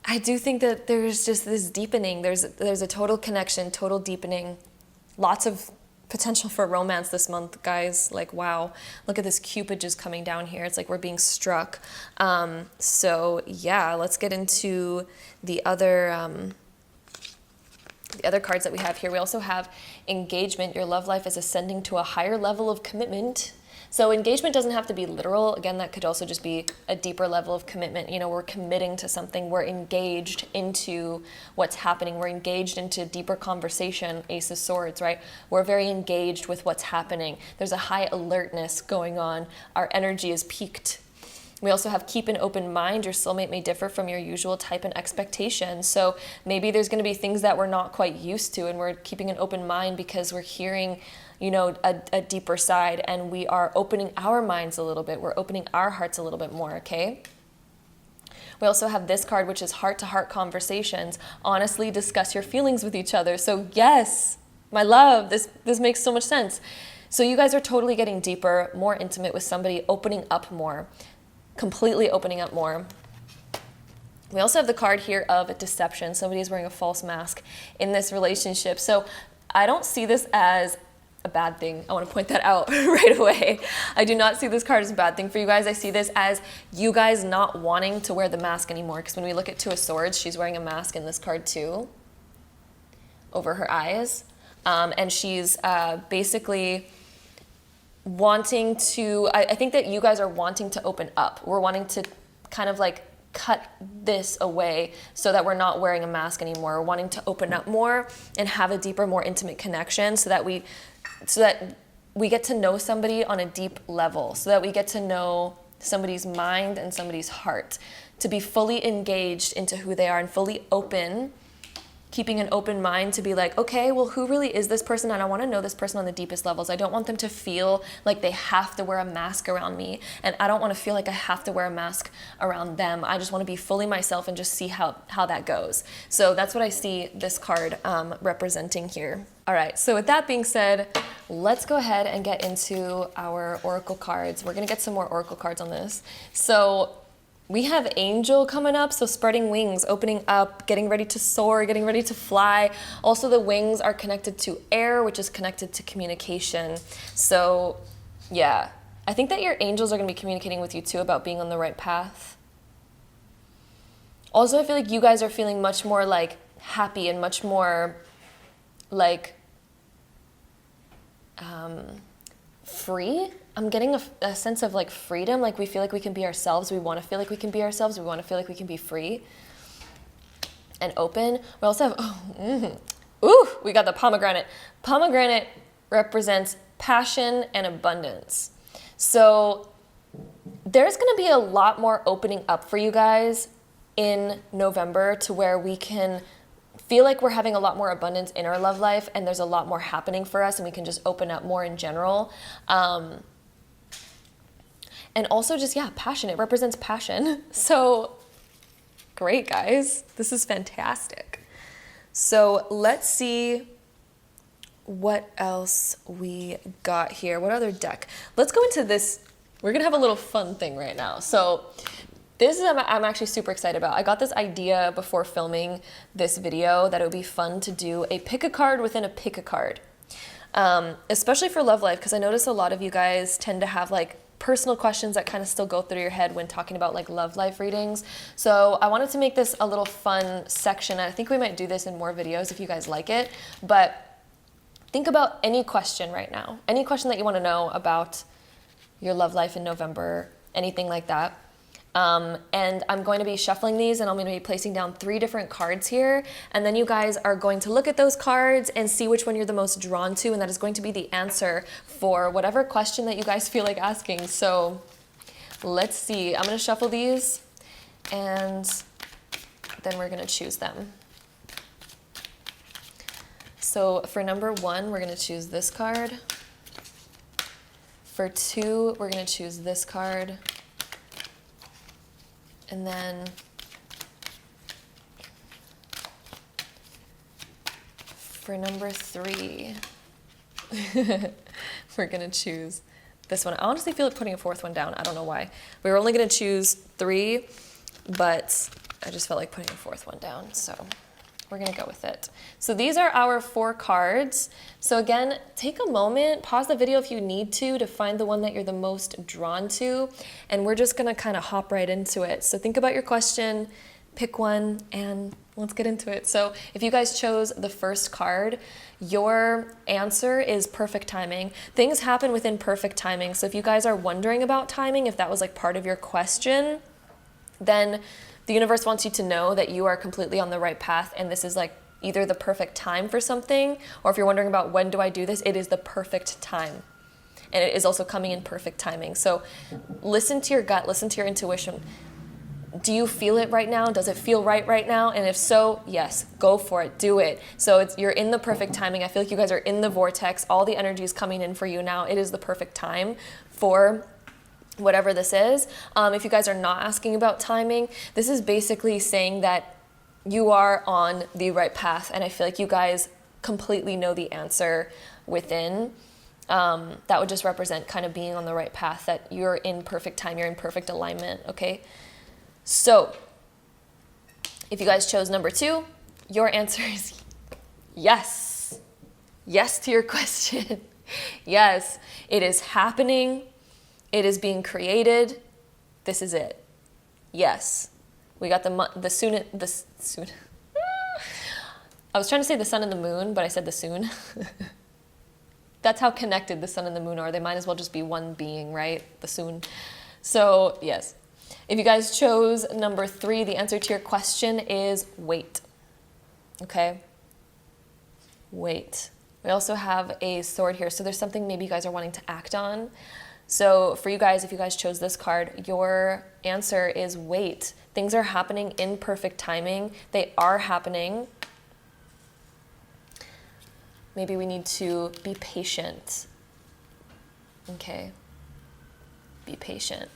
I do think that there's just this deepening. There's a total connection, total deepening. Lots of potential for romance this month, guys. Like, wow, look at this Cupid just coming down here. It's like we're being struck. So yeah, let's get into the other cards that we have here. We also have engagement. Your love life is ascending to a higher level of commitment. So engagement doesn't have to be literal. Again, that could also just be a deeper level of commitment. You know, we're committing to something. We're engaged into what's happening. We're engaged into deeper conversation. Ace of Swords, right? We're very engaged with what's happening. There's a high alertness going on. Our energy is peaked. We also have keep an open mind. Your soulmate may differ from your usual type and expectation. So maybe there's going to be things that we're not quite used to, and we're keeping an open mind because we're hearing, you know, a deeper side, and we are opening our minds a little bit. We're opening our hearts a little bit more, okay? We also have this card, which is heart-to-heart conversations. Honestly discuss your feelings with each other. So yes, my love, this makes so much sense. So you guys are totally getting deeper, more intimate with somebody, opening up more, completely opening up more. We also have the card here of deception. Somebody is wearing a false mask in this relationship. So I don't see this as a bad thing. I want to point that out right away. I do not see this card as a bad thing for you guys. I see this as you guys not wanting to wear the mask anymore. Because when we look at Two of Swords, she's wearing a mask in this card too, over her eyes. And she's basically wanting to, I think that you guys are wanting to open up. We're wanting to kind of like cut this away so that we're not wearing a mask anymore. We're wanting to open up more and have a deeper, more intimate connection so that we get to know somebody on a deep level, so that we get to know somebody's mind and somebody's heart, to be fully engaged into who they are and fully open, keeping an open mind to be like, okay, well, who really is this person? And I want to know this person on the deepest levels. I don't want them to feel like they have to wear a mask around me. And I don't want to feel like I have to wear a mask around them. I just want to be fully myself and just see how that goes. So that's what I see this card representing here. All right, so with that being said, let's go ahead and get into our oracle cards. We're going to get some more oracle cards on this. So we have angel coming up, so spreading wings, opening up, getting ready to soar, getting ready to fly. Also, the wings are connected to air, which is connected to communication. So yeah, I think that your angels are going to be communicating with you too about being on the right path. Also, I feel like you guys are feeling much more like happy and much more like free. I'm getting a sense of like freedom, like we feel like we can be ourselves. We want to feel like we can be ourselves. We want to feel like we can be free and open. We also have, we got the pomegranate. Pomegranate represents passion and abundance. So there's going to be a lot more opening up for you guys in November, to where we can feel like we're having a lot more abundance in our love life, and there's a lot more happening for us, and we can just open up more in general. And also just, yeah, passion. It represents passion. So great, guys. This is fantastic. So let's see what else we got here. What other deck? Let's go into this. We're going to have a little fun thing right now. So this is, I'm actually super excited about. I got this idea before filming this video that it would be fun to do a pick a card within a pick a card. Especially for love life, because I notice a lot of you guys tend to have like personal questions that kind of still go through your head when talking about like love life readings. So I wanted to make this a little fun section. I think we might do this in more videos if you guys like it. But think about any question right now, any question that you want to know about your love life in November, anything like that. And I'm going to be shuffling these, and I'm going to be placing down 3 different cards here. And then you guys are going to look at those cards and see which one you're the most drawn to. And that is going to be the answer for whatever question that you guys feel like asking. So let's see. I'm going to shuffle these, and then we're going to choose them. So for number 1, we're going to choose this card. For 2, we're going to choose this card. And then for number 3, we're going to choose this one. I honestly feel like putting a 4th one down. I don't know why. We were only going to choose 3, but I just felt like putting a 4th one down. So we're going to go with it. So these are our 4 cards. So again, take a moment, pause the video if you need to find the one that you're the most drawn to. And we're just going to kind of hop right into it. So think about your question, pick one, and let's get into it. So if you guys chose the first card, your answer is perfect timing. Things happen within perfect timing. So if you guys are wondering about timing, if that was like part of your question, then the universe wants you to know that you are completely on the right path, and this is like either the perfect time for something, or if you're wondering about when do I do this, it is the perfect time. And it is also coming in perfect timing. So listen to your gut, listen to your intuition. Do you feel it right now? Does it feel right now? And if so, yes, go for it, do it. So you're in the perfect timing. I feel like you guys are in the vortex. All the energy is coming in for you now. It is the perfect time for whatever this is. If you guys are not asking about timing, this is basically saying that you are on the right path, and I feel like you guys completely know the answer within. That would just represent kind of being on the right path, that you're in perfect time, you're in perfect alignment, okay? So if you guys chose number 2, your answer is yes. Yes to your question. Yes, it is happening. It is being created. This is it. Yes. We got the soon. I was trying to say the sun and the moon, but I said the soon. That's how connected the sun and the moon are. They might as well just be one being, right? The soon. So, yes. If you guys chose number 3, the answer to your question is wait. Okay? Wait. We also have a sword here. So there's something maybe you guys are wanting to act on. So for you guys, if you guys chose this card, your answer is wait. Things are happening in perfect timing. They are happening. Maybe we need to be patient. Okay. Be patient.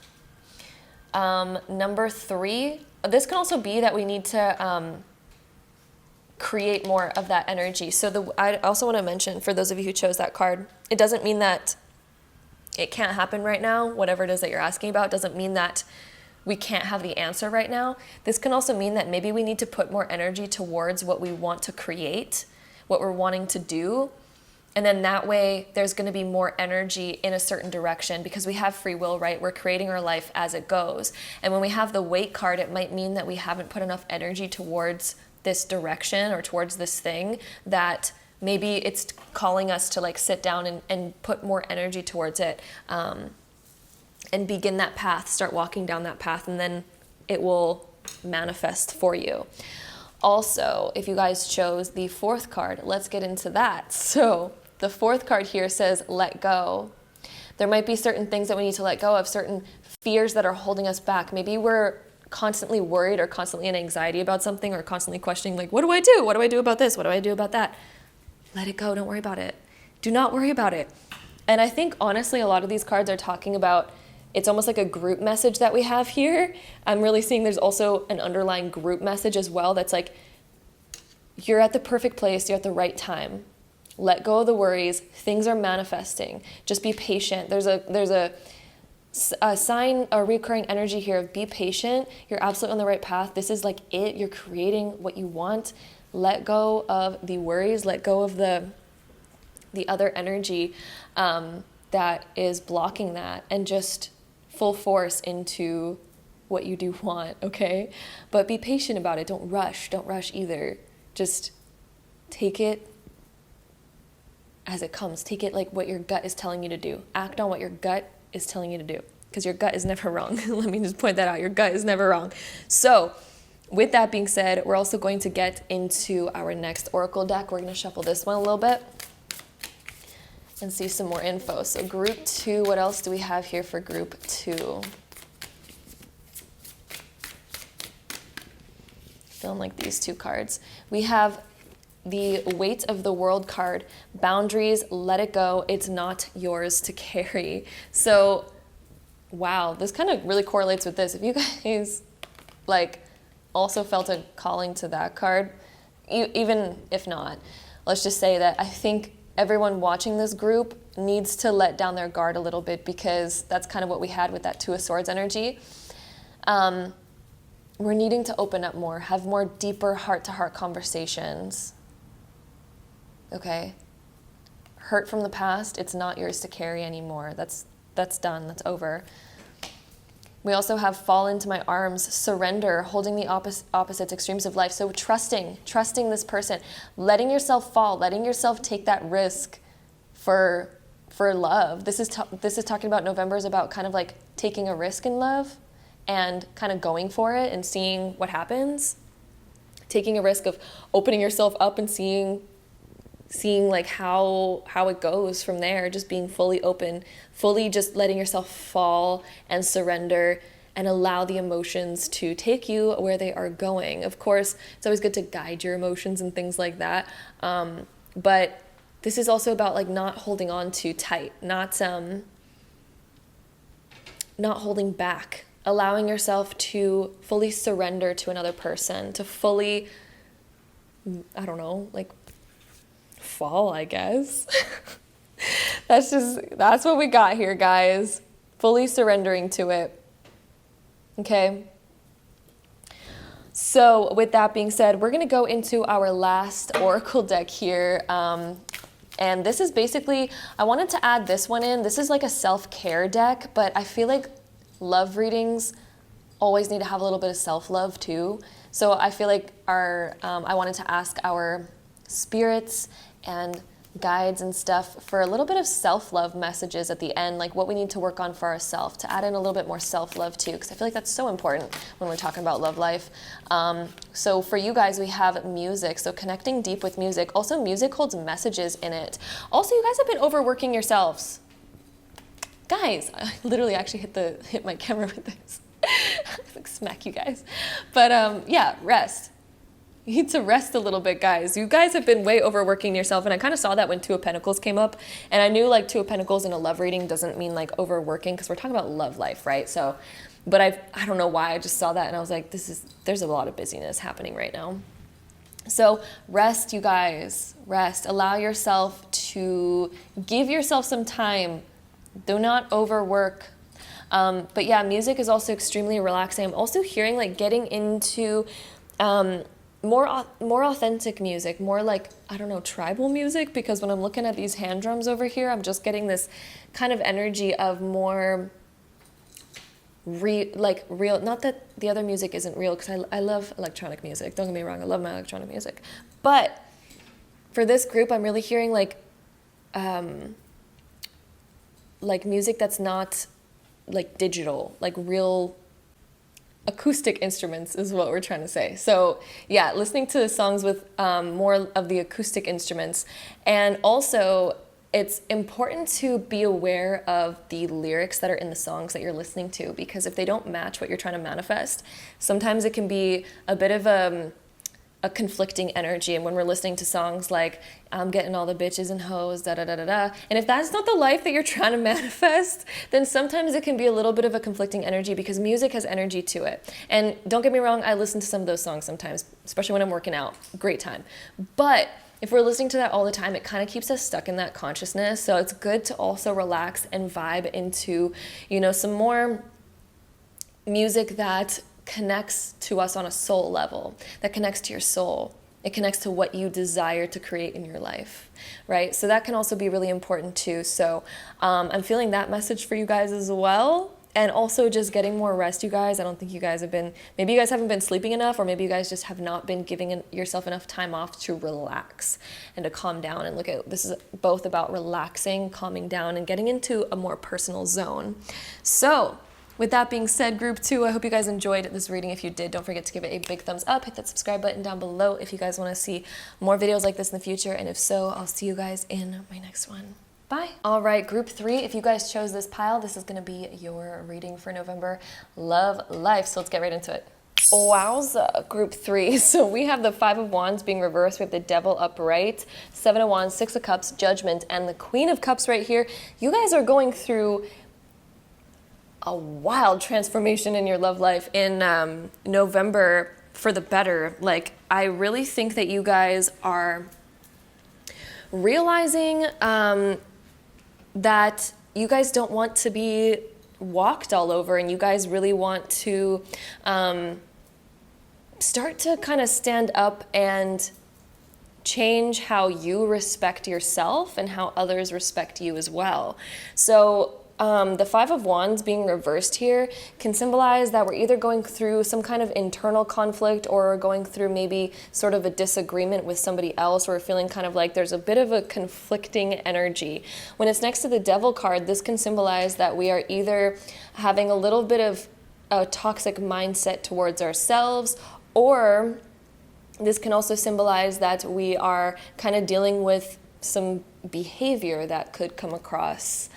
Number 3, this can also be that we need to create more of that energy. So I also want to mention, for those of you who chose that card, it doesn't mean that it can't happen right now. Whatever it is that you're asking about doesn't mean that we can't have the answer right now. This can also mean that maybe we need to put more energy towards what we want to create, what we're wanting to do. And then that way there's going to be more energy in a certain direction, because we have free will, right? We're creating our life as it goes. And when we have the wait card, it might mean that we haven't put enough energy towards this direction or towards this thing, that maybe it's calling us to like sit down and put more energy towards it, and begin that path, start walking down that path, and then it will manifest for you. Also, if you guys chose the 4th card, let's get into that. So the 4th card here says let go. There might be certain things that we need to let go of, certain fears that are holding us back. Maybe we're constantly worried or constantly in anxiety about something, or constantly questioning, like, what do I do? What do I do about this? What do I do about that? Let it go. Don't worry about it. Do not worry about it. And I think, honestly, a lot of these cards are talking about, it's almost like a group message that we have here. I'm really seeing there's also an underlying group message as well that's like, you're at the perfect place, you're at the right time. Let go of the worries. Things are manifesting. Just be patient. There's a sign, a recurring energy here of be patient. You're absolutely on the right path. This is like it. You're creating what you want. Let go of the worries. Let go of the other energy that is blocking that, and just full force into what you do want, okay? But be patient about it. Don't rush. Don't rush either. Just take it as it comes. Take it like what your gut is telling you to do. Act on what your gut is telling you to do, because your gut is never wrong. Let me just point that out. Your gut is never wrong. So with that being said, we're also going to get into our next oracle deck. We're going to shuffle this one a little bit and see some more info. So group 2, what else do we have here for group 2? Feeling like these 2 cards. We have the weight of the world card. Boundaries, let it go. It's not yours to carry. So, wow, this kind of really correlates with this. If you guys like also felt a calling to that card, even if not, let's just say that I think everyone watching this group needs to let down their guard a little bit, because that's kind of what we had with that 2 of Swords energy. We're needing to open up more, have more deeper heart-to-heart conversations. Okay? Hurt from the past, it's not yours to carry anymore. That's done, that's over. We also have fall into my arms, surrender, holding the opposites, extremes of life. So trusting this person, letting yourself fall, letting yourself take that risk for love. This is talking about, November is about kind of like taking a risk in love and kind of going for it and seeing what happens. Taking a risk of opening yourself up and seeing like how it goes from there, just being fully open, fully just letting yourself fall and surrender and allow the emotions to take you where they are going. Of course, it's always good to guide your emotions and things like that. But this is also about like not holding on too tight, not holding back, allowing yourself to fully surrender to another person, to fully, I don't know, like fall, I guess. That's what we got here, guys. Fully surrendering to it. Okay. So with that being said, we're going to go into our last oracle deck here. And this is basically, I wanted to add this one in. This is like a self-care deck, but I feel like love readings always need to have a little bit of self-love too. So I feel like I wanted to ask our spirits and guides and stuff for a little bit of self-love messages at the end, like what we need to work on for ourselves, to add in a little bit more self-love too, because I feel like that's so important when we're talking about love life. So for you guys, we have music, so connecting deep with music. Also, music holds messages in it. Also, you guys have been overworking yourselves. Guys, I literally actually hit my camera with this. Like smack you guys. But yeah, rest. You need to rest a little bit, guys. You guys have been way overworking yourself, and I kind of saw that when Two of Pentacles came up, and I knew like Two of Pentacles in a love reading doesn't mean like overworking, because we're talking about love life, right? So, but I don't know why, I just saw that and I was like, there's a lot of busyness happening right now. So rest, you guys, rest. Allow yourself to give yourself some time. Do not overwork. But yeah, music is also extremely relaxing. I'm also hearing like getting into more authentic music, more like, I don't know, tribal music, because when I'm looking at these hand drums over here, I'm just getting this kind of energy of more real, not that the other music isn't real, because I love electronic music, don't get me wrong, I love my electronic music, but for this group, I'm really hearing like music that's not like digital, like real acoustic instruments is what we're trying to say. So yeah, listening to songs with more of the acoustic instruments. And also, it's important to be aware of the lyrics that are in the songs that you're listening to, because if they don't match what you're trying to manifest, sometimes it can be a bit of a conflicting energy. And when we're listening to songs like I'm getting all the bitches and hoes, da da da da da, and if that's not the life that you're trying to manifest, then sometimes it can be a little bit of a conflicting energy, because music has energy to it. And don't get me wrong, I listen to some of those songs sometimes, especially when I'm working out, great time. But if we're listening to that all the time, it kind of keeps us stuck in that consciousness. So it's good to also relax and vibe into, some more music that connects to us on a soul level, that connects to your soul. It connects to what you desire to create in your life, right? So that can also be really important too. So I'm feeling that message for you guys as well. And also just getting more rest, you guys. I don't think you guys have been, maybe you guys haven't been sleeping enough, or maybe you guys just have not been giving yourself enough time off to relax and to calm down. And look at, this is both about relaxing, calming down, and getting into a more personal zone. So with that being said, group 2, I hope you guys enjoyed this reading. If you did, don't forget to give it a big thumbs up. Hit that subscribe button down below if you guys want to see more videos like this in the future. And if so, I'll see you guys in my next one. Bye. All right, group 3, if you guys chose this pile, this is going to be your reading for November love life. So let's get right into it. Wowza, group 3. So we have the 5 of Wands being reversed. We have the Devil upright, 7 of Wands, 6 of Cups, Judgment, and the Queen of Cups right here. You guys are going through a wild transformation in your love life in November for the better. Like, I really think that you guys are realizing that you guys don't want to be walked all over, and you guys really want to start to kind of stand up and change how you respect yourself and how others respect you as well. So the 5 of Wands being reversed here can symbolize that we're either going through some kind of internal conflict, or going through maybe sort of a disagreement with somebody else, or we're feeling kind of like there's a bit of a conflicting energy. When it's next to the Devil card, this can symbolize that we are either having a little bit of a toxic mindset towards ourselves, or this can also symbolize that we are kind of dealing with some behavior that could come across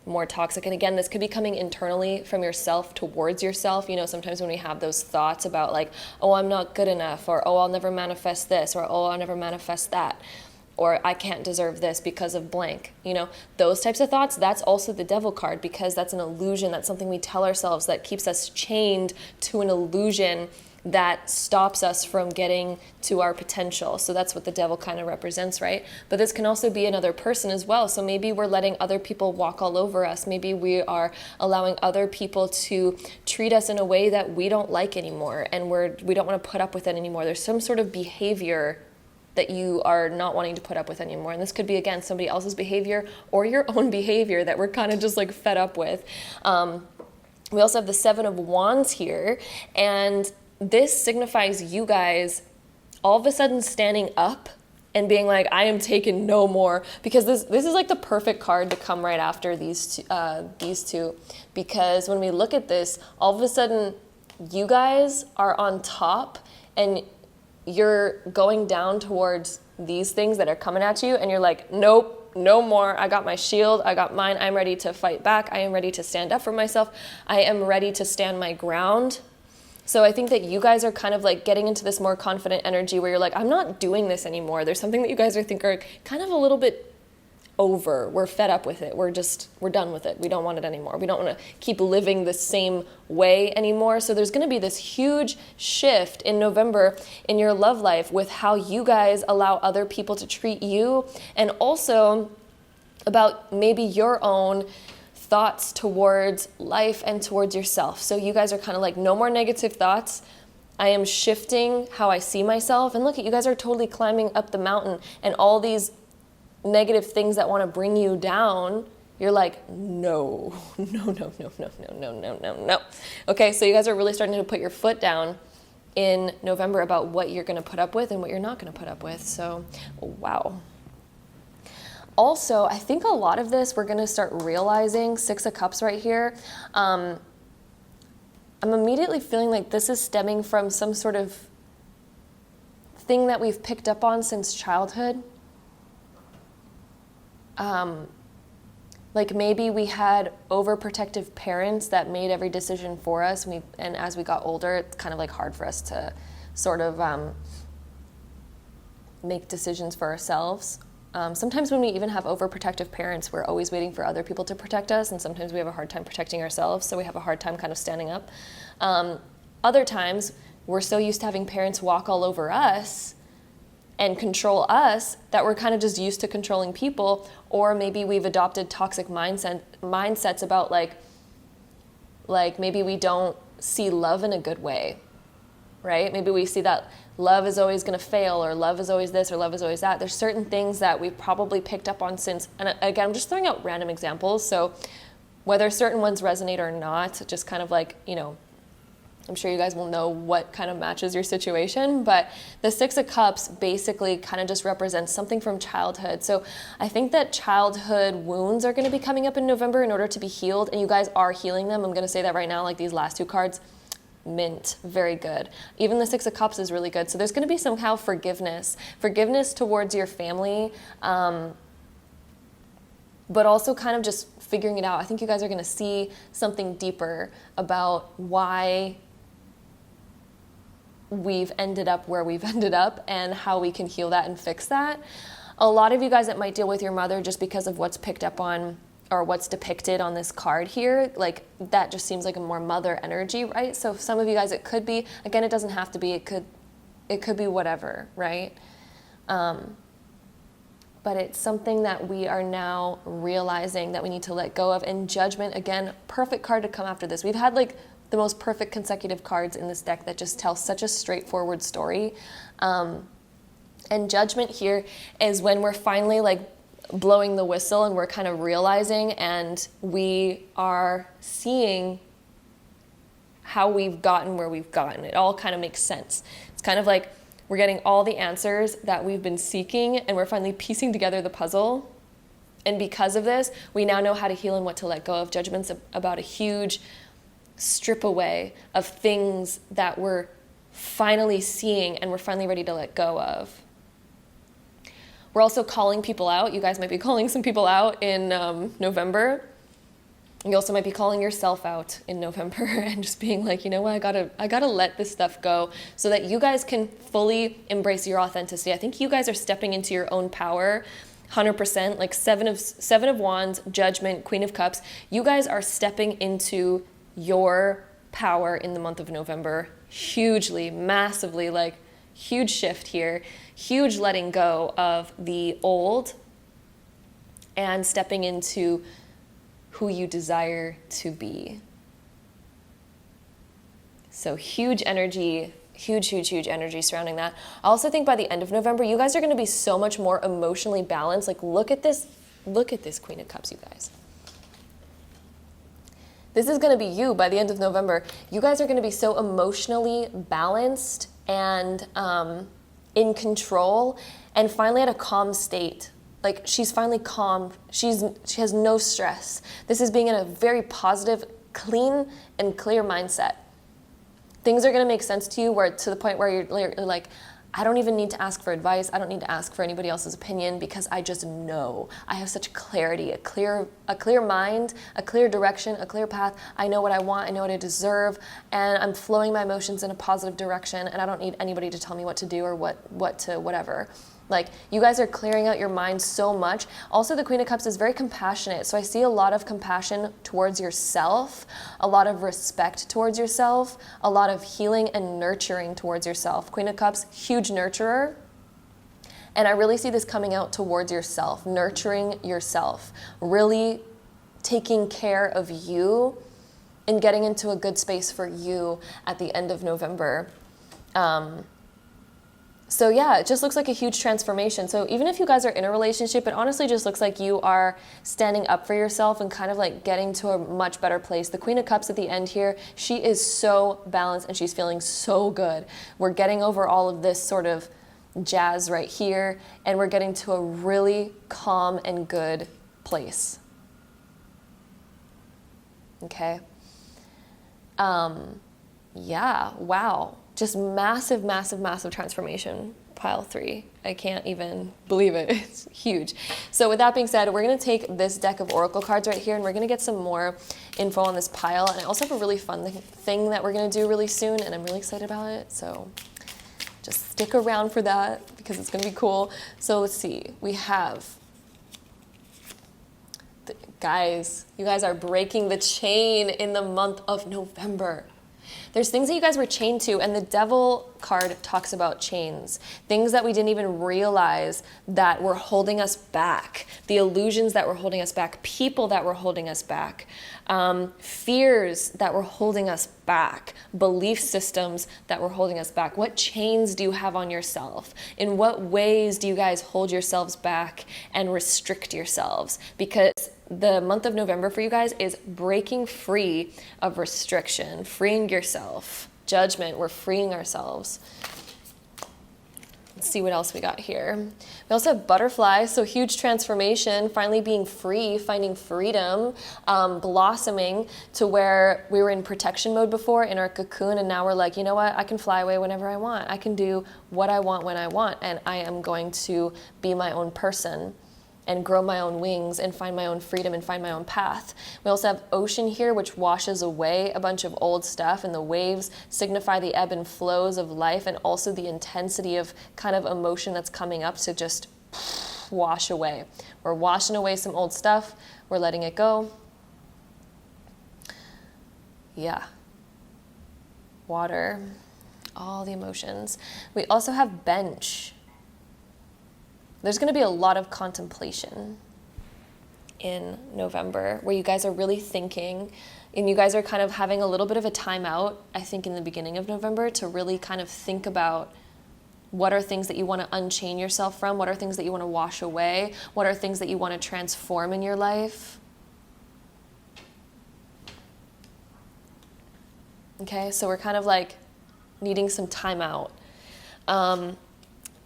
more toxic. And again, this could be coming internally from yourself towards yourself. Sometimes when we have those thoughts about like, oh, I'm not good enough, or oh, I'll never manifest this, or oh, I'll never manifest that, or I can't deserve this because of blank, those types of thoughts, that's also the Devil card, because that's an illusion. That's something we tell ourselves that keeps us chained to an illusion that stops us from getting to our potential. So that's what the Devil kind of represents, right? But this can also be another person as well. So maybe we're letting other people walk all over us. Maybe we are allowing other people to treat us in a way that we don't like anymore, and we don't want to put up with it anymore. There's some sort of behavior that you are not wanting to put up with anymore. And this could be, again, somebody else's behavior or your own behavior that we're kind of just like fed up with. We also have the 7 of Wands here, and this signifies you guys all of a sudden standing up and being like, I am taking no more, because this is like the perfect card to come right after these two, because when we look at this, all of a sudden you guys are on top and you're going down towards these things that are coming at you, and you're like, nope, no more. I got my shield, I got mine, I'm ready to fight back, I am ready to stand up for myself, I am ready to stand my ground. So I think that you guys are kind of like getting into this more confident energy where you're like, I'm not doing this anymore. There's something that you guys are kind of a little bit over. We're fed up with it. We're done with it. We don't want it anymore. We don't want to keep living the same way anymore. So there's going to be this huge shift in November in your love life with how you guys allow other people to treat you, and also about maybe your own thoughts towards life and towards yourself. So you guys are kind of like, no more negative thoughts. I am shifting how I see myself. And look at you guys are totally climbing up the mountain, and all these negative things that want to bring you down, you're like, no. Okay, so you guys are really starting to put your foot down in November about what you're going to put up with and what you're not going to put up with. So, wow. Also, I think a lot of this we're going to start realizing, Six of Cups right here. I'm immediately feeling like this is stemming from some sort of thing that we've picked up on since childhood. Like maybe we had overprotective parents that made every decision for us, and as we got older, it's kind of like hard for us to sort of make decisions for ourselves. Sometimes when we even have overprotective parents, we're always waiting for other people to protect us, and sometimes we have a hard time protecting ourselves, so we have a hard time kind of standing up. Other times, we're so used to having parents walk all over us and control us that we're kind of just used to controlling people, or maybe we've adopted toxic mindsets about like maybe we don't see love in a good way, right? Maybe we see that love is always going to fail, or love is always this, or love is always that. There's certain things that we've probably picked up on since, and again, I'm just throwing out random examples, so whether certain ones resonate or not, just kind of like, you know, I'm sure you guys will know what kind of matches your situation, but the Six of Cups basically kind of just represents something from childhood. So I think that childhood wounds are going to be coming up in November in order to be healed, and you guys are healing them. I'm going to say that right now, like these last two cards, mint, very good. Even the Six of Cups is really good. So there's going to be somehow forgiveness towards your family, but also kind of just figuring it out. I think you guys are going to see something deeper about why we've ended up where we've ended up and how we can heal that and fix that. A lot of you guys that might deal with your mother just because of what's picked up on or what's depicted on this card here, like that just seems like a more mother energy, right? So some of you guys, it could be, again, it doesn't have to be, it could be whatever, right? But it's something that we are now realizing that we need to let go of. And Judgment, again, perfect card to come after this. We've had like the most perfect consecutive cards in this deck that just tell such a straightforward story. And Judgment here is when we're finally like blowing the whistle and we're kind of realizing and we are seeing how we've gotten where we've gotten. It all kind of makes sense. It's kind of like we're getting all the answers that we've been seeking and we're finally piecing together the puzzle. And because of this, we now know how to heal and what to let go of. Judgment's about a huge strip away of things that we're finally seeing and we're finally ready to let go of. We're also calling people out. You guys might be calling some people out in November. You also might be calling yourself out in November and just being like, you know what, I gotta let this stuff go so that you guys can fully embrace your authenticity. I think you guys are stepping into your own power 100%, like seven of Wands, Judgment, Queen of Cups. You guys are stepping into your power in the month of November hugely, massively, like huge shift here, huge letting go of the old and stepping into who you desire to be. So huge energy, huge energy surrounding that. I also think by the end of November, you guys are going to be so much more emotionally balanced. Like look at this Queen of Cups, you guys. This is going to be you by the end of November. You guys are going to be so emotionally balanced and in control, and finally at a calm state. Like, she's finally calm. She has no stress. This is being in a very positive, clean, and clear mindset. Things are going to make sense to you, where to the point where you're like, I don't even need to ask for advice. I don't need to ask for anybody else's opinion, because I just know. I have such clarity, a clear mind, a clear direction, a clear path. I know what I want, I know what I deserve, and I'm flowing my emotions in a positive direction, and I don't need anybody to tell me what to do or what to whatever. Like, you guys are clearing out your mind so much. Also, the Queen of Cups is very compassionate. So I see a lot of compassion towards yourself, a lot of respect towards yourself, a lot of healing and nurturing towards yourself. Queen of Cups, huge nurturer. And I really see this coming out towards yourself, nurturing yourself, really taking care of you and getting into a good space for you at the end of November. So yeah, it just looks like a huge transformation. So even if you guys are in a relationship, it honestly just looks like you are standing up for yourself and kind of like getting to a much better place. The Queen of Cups at the end here, she is so balanced and she's feeling so good. We're getting over all of this sort of jazz right here, and we're getting to a really calm and good place. Okay. Yeah, wow. Just massive, massive, massive transformation. Pile 3. I can't even believe it. It's huge. So with that being said, we're going to take this deck of oracle cards right here, and we're going to get some more info on this pile. And I also have a really fun thing that we're going to do really soon, and I'm really excited about it. So just stick around for that, because it's going to be cool. So let's see. We have... Guys, you guys are breaking the chain in the month of November. There's things that you guys were chained to, and the Devil card talks about chains. Things that we didn't even realize that were holding us back. The illusions that were holding us back. People that were holding us back. Fears that were holding us back. Belief systems that were holding us back. What chains do you have on yourself? In what ways do you guys hold yourselves back and restrict yourselves? Because the month of November for you guys is breaking free of restriction, freeing yourself. Judgment, we're freeing ourselves. Let's see what else we got here. We also have butterfly, so huge transformation, finally being free, finding freedom, blossoming to where we were in protection mode before in our cocoon, and now we're like, you know what, I can fly away whenever I want. I can do what I want when I want, and I am going to be my own person and grow my own wings and find my own freedom and find my own path. We also have ocean here, which washes away a bunch of old stuff, and the waves signify the ebb and flows of life, and also the intensity of kind of emotion that's coming up to just wash away. We're washing away some old stuff. We're letting it go. Yeah. Water, all the emotions. We also have bench. There's going to be a lot of contemplation in November, where you guys are really thinking, and you guys are kind of having a little bit of a timeout, I think, in the beginning of November, to really kind of think about what are things that you want to unchain yourself from, what are things that you want to wash away, what are things that you want to transform in your life. Okay, so we're kind of like needing some time out.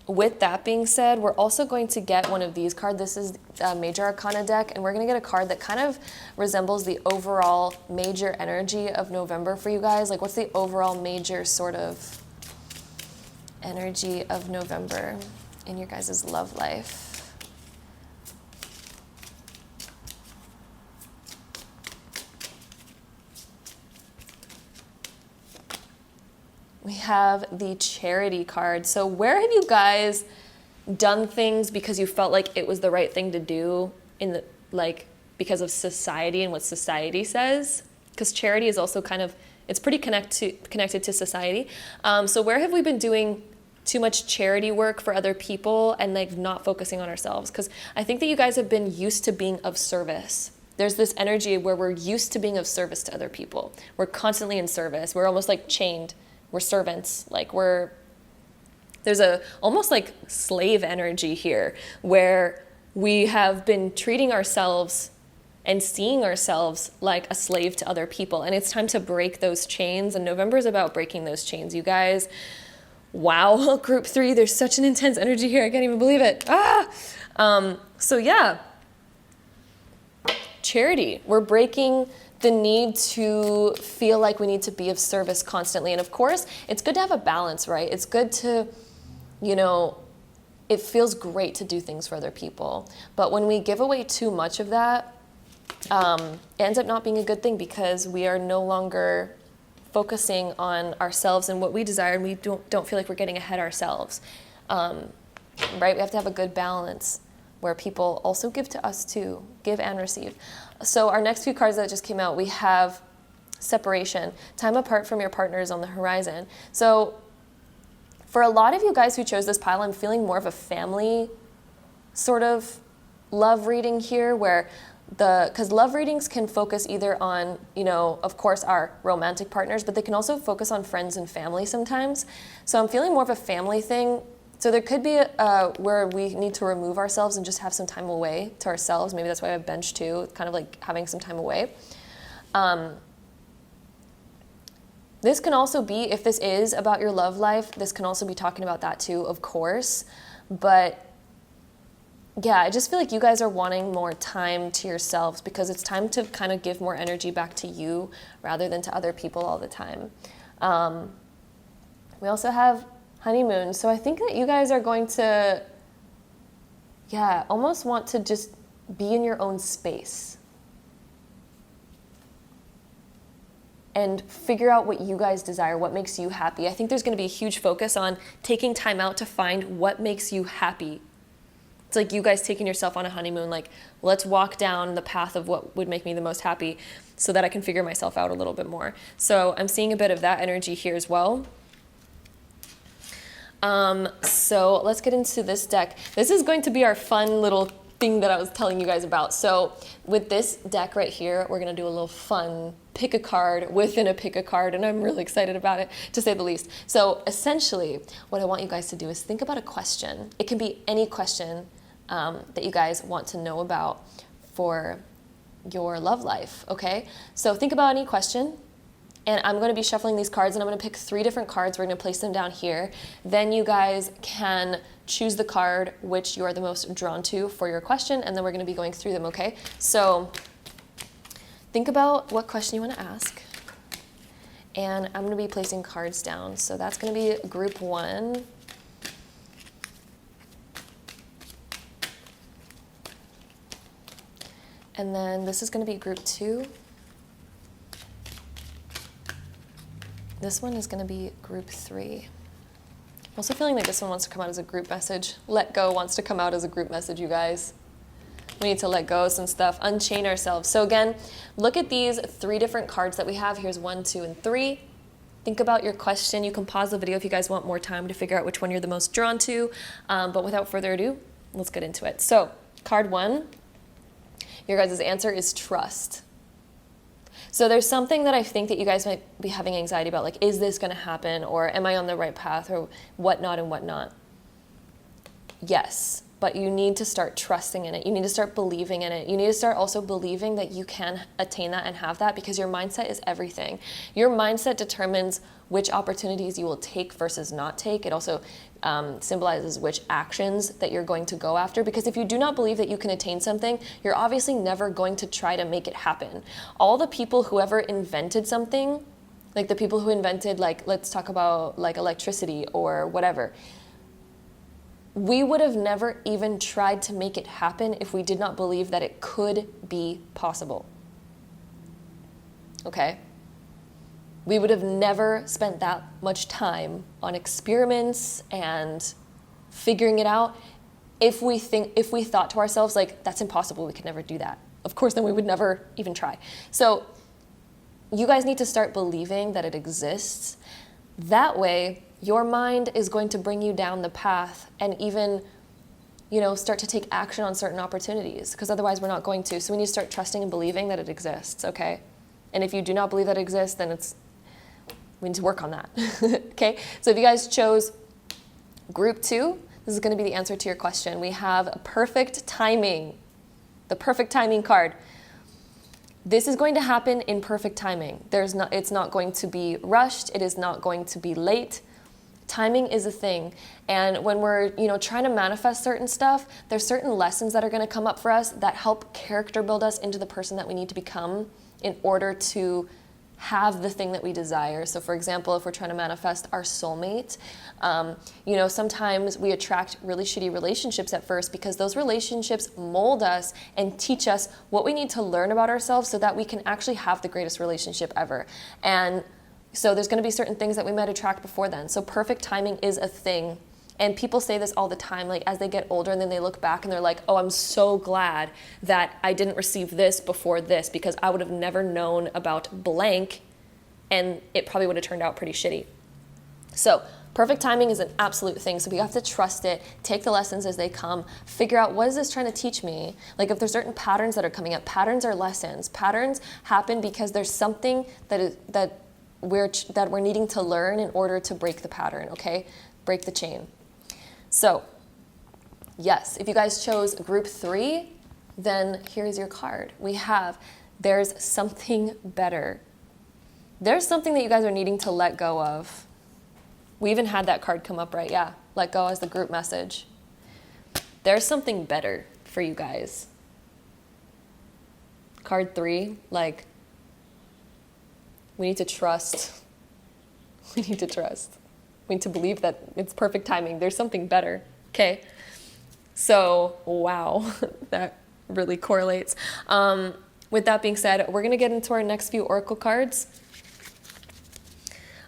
With that being said, we're also going to get one of these cards. This is a Major Arcana deck, and we're going to get a card that kind of resembles the overall major energy of November for you guys. Like, what's the overall major sort of energy of November in your guys' love life? We have the Charity card. So where have you guys done things because you felt like it was the right thing to do in the, like, because of society and what society says? Because charity is also kind of, it's pretty connected to society. So where have we been doing too much charity work for other people and like not focusing on ourselves? Because I think that you guys have been used to being of service. There's this energy where we're used to being of service to other people. We're constantly in service. We're almost like chained. We're servants. Like there's a almost like slave energy here where we have been treating ourselves and seeing ourselves like a slave to other people. And it's time to break those chains. And November is about breaking those chains. You guys, Wow, group 3, there's such an intense energy here. I can't even believe it. So yeah, charity. We're breaking the need to feel like we need to be of service constantly. And of course, it's good to have a balance, right? It's good to, it feels great to do things for other people. But when we give away too much of that, it ends up not being a good thing, because we are no longer focusing on ourselves and what we desire, and we don't feel like we're getting ahead ourselves. Right? We have to have a good balance where people also give to us too, give and receive. So our next few cards that just came out, we have separation, time apart from your partner is on the horizon. So for a lot of you guys who chose this pile, I'm feeling more of a family sort of love reading here, where because love readings can focus either on, of course, our romantic partners, but they can also focus on friends and family sometimes. So I'm feeling more of a family thing. So there could be where we need to remove ourselves and just have some time away to ourselves. Maybe that's why I have bench too, kind of like having some time away. This can also be, if this is about your love life, this can also be talking about that too, of course. But yeah, I just feel like you guys are wanting more time to yourselves, because it's time to kind of give more energy back to you rather than to other people all the time. We also have honeymoon. So I think that you guys are going to, almost want to just be in your own space and figure out what you guys desire, what makes you happy. I think there's going to be a huge focus on taking time out to find what makes you happy. It's like you guys taking yourself on a honeymoon, like, let's walk down the path of what would make me the most happy so that I can figure myself out a little bit more. So I'm seeing a bit of that energy here as well. So let's get into this deck. This is going to be our fun little thing that I was telling you guys about. So with this deck right here, we're going to do a little fun pick a card within a pick a card, and I'm really excited about it, to say the least. So essentially, what I want you guys to do is think about a question. It can be any question that you guys want to know about for your love life, okay? So think about any question, and I'm going to be shuffling these cards, and I'm going to pick 3 different cards. We're going to place them down here. Then you guys can choose the card which you are the most drawn to for your question, and then we're going to be going through them, okay? So think about what question you want to ask, and I'm going to be placing cards down. So that's going to be group 1. And then this is going to be group 2. This one is going to be group 3. I'm also feeling like this one wants to come out as a group message. Let go wants to come out as a group message, you guys. We need to let go of some stuff, unchain ourselves. So again, look at these 3 different cards that we have. Here's 1, 2, and 3. Think about your question. You can pause the video if you guys want more time to figure out which one you're the most drawn to. But without further ado, let's get into it. So card 1. Your guys' answer is trust. So there's something that I think that you guys might be having anxiety about, like, is this going to happen, or am I on the right path, or whatnot and whatnot. Yes, but you need to start trusting in it. You need to start believing in it. You need to start also believing that you can attain that and have that, because your mindset is everything. Your mindset determines which opportunities you will take versus not take. It also symbolizes which actions that you're going to go after, because if you do not believe that you can attain something, you're obviously never going to try to make it happen. All the people who ever invented something, like the people who invented, like, let's talk about like electricity or whatever, we would have never even tried to make it happen if we did not believe that it could be possible. Okay? We would have never spent that much time on experiments and figuring it out if we thought to ourselves, like, that's impossible, we could never do that. Of course, then we would never even try. So you guys need to start believing that it exists. That way, your mind is going to bring you down the path and even, start to take action on certain opportunities, because otherwise we're not going to. So we need to start trusting and believing that it exists, okay? And if you do not believe that it exists, then we need to work on that, okay? So if you guys chose group 2, this is going to be the answer to your question. We have perfect timing, the perfect timing card. This is going to happen in perfect timing. It's not going to be rushed. It is not going to be late. Timing is a thing. And when we're, trying to manifest certain stuff, there's certain lessons that are going to come up for us that help character build us into the person that we need to become in order to have the thing that we desire. So for example, if we're trying to manifest our soulmate, sometimes we attract really shitty relationships at first because those relationships mold us and teach us what we need to learn about ourselves so that we can actually have the greatest relationship ever. And so there's going to be certain things that we might attract before then. So perfect timing is a thing. And people say this all the time, like as they get older and then they look back and they're like, oh, I'm so glad that I didn't receive this before this because I would have never known about blank and it probably would have turned out pretty shitty. So perfect timing is an absolute thing. So we have to trust it, take the lessons as they come, figure out what is this trying to teach me? Like if there's certain patterns that are coming up, patterns are lessons. Patterns happen because there's something that we're needing to learn in order to break the pattern, okay? Break the chain. So, yes, if you guys chose group 3, then here's your card. We have, there's something better. There's something that you guys are needing to let go of. We even had that card come up, right? Yeah, let go as the group message. There's something better for you guys. Card 3, like, we need to trust. We need to trust. We need to believe that it's perfect timing. There's something better, okay? So, wow, that really correlates. With that being said, we're gonna get into our next few oracle cards.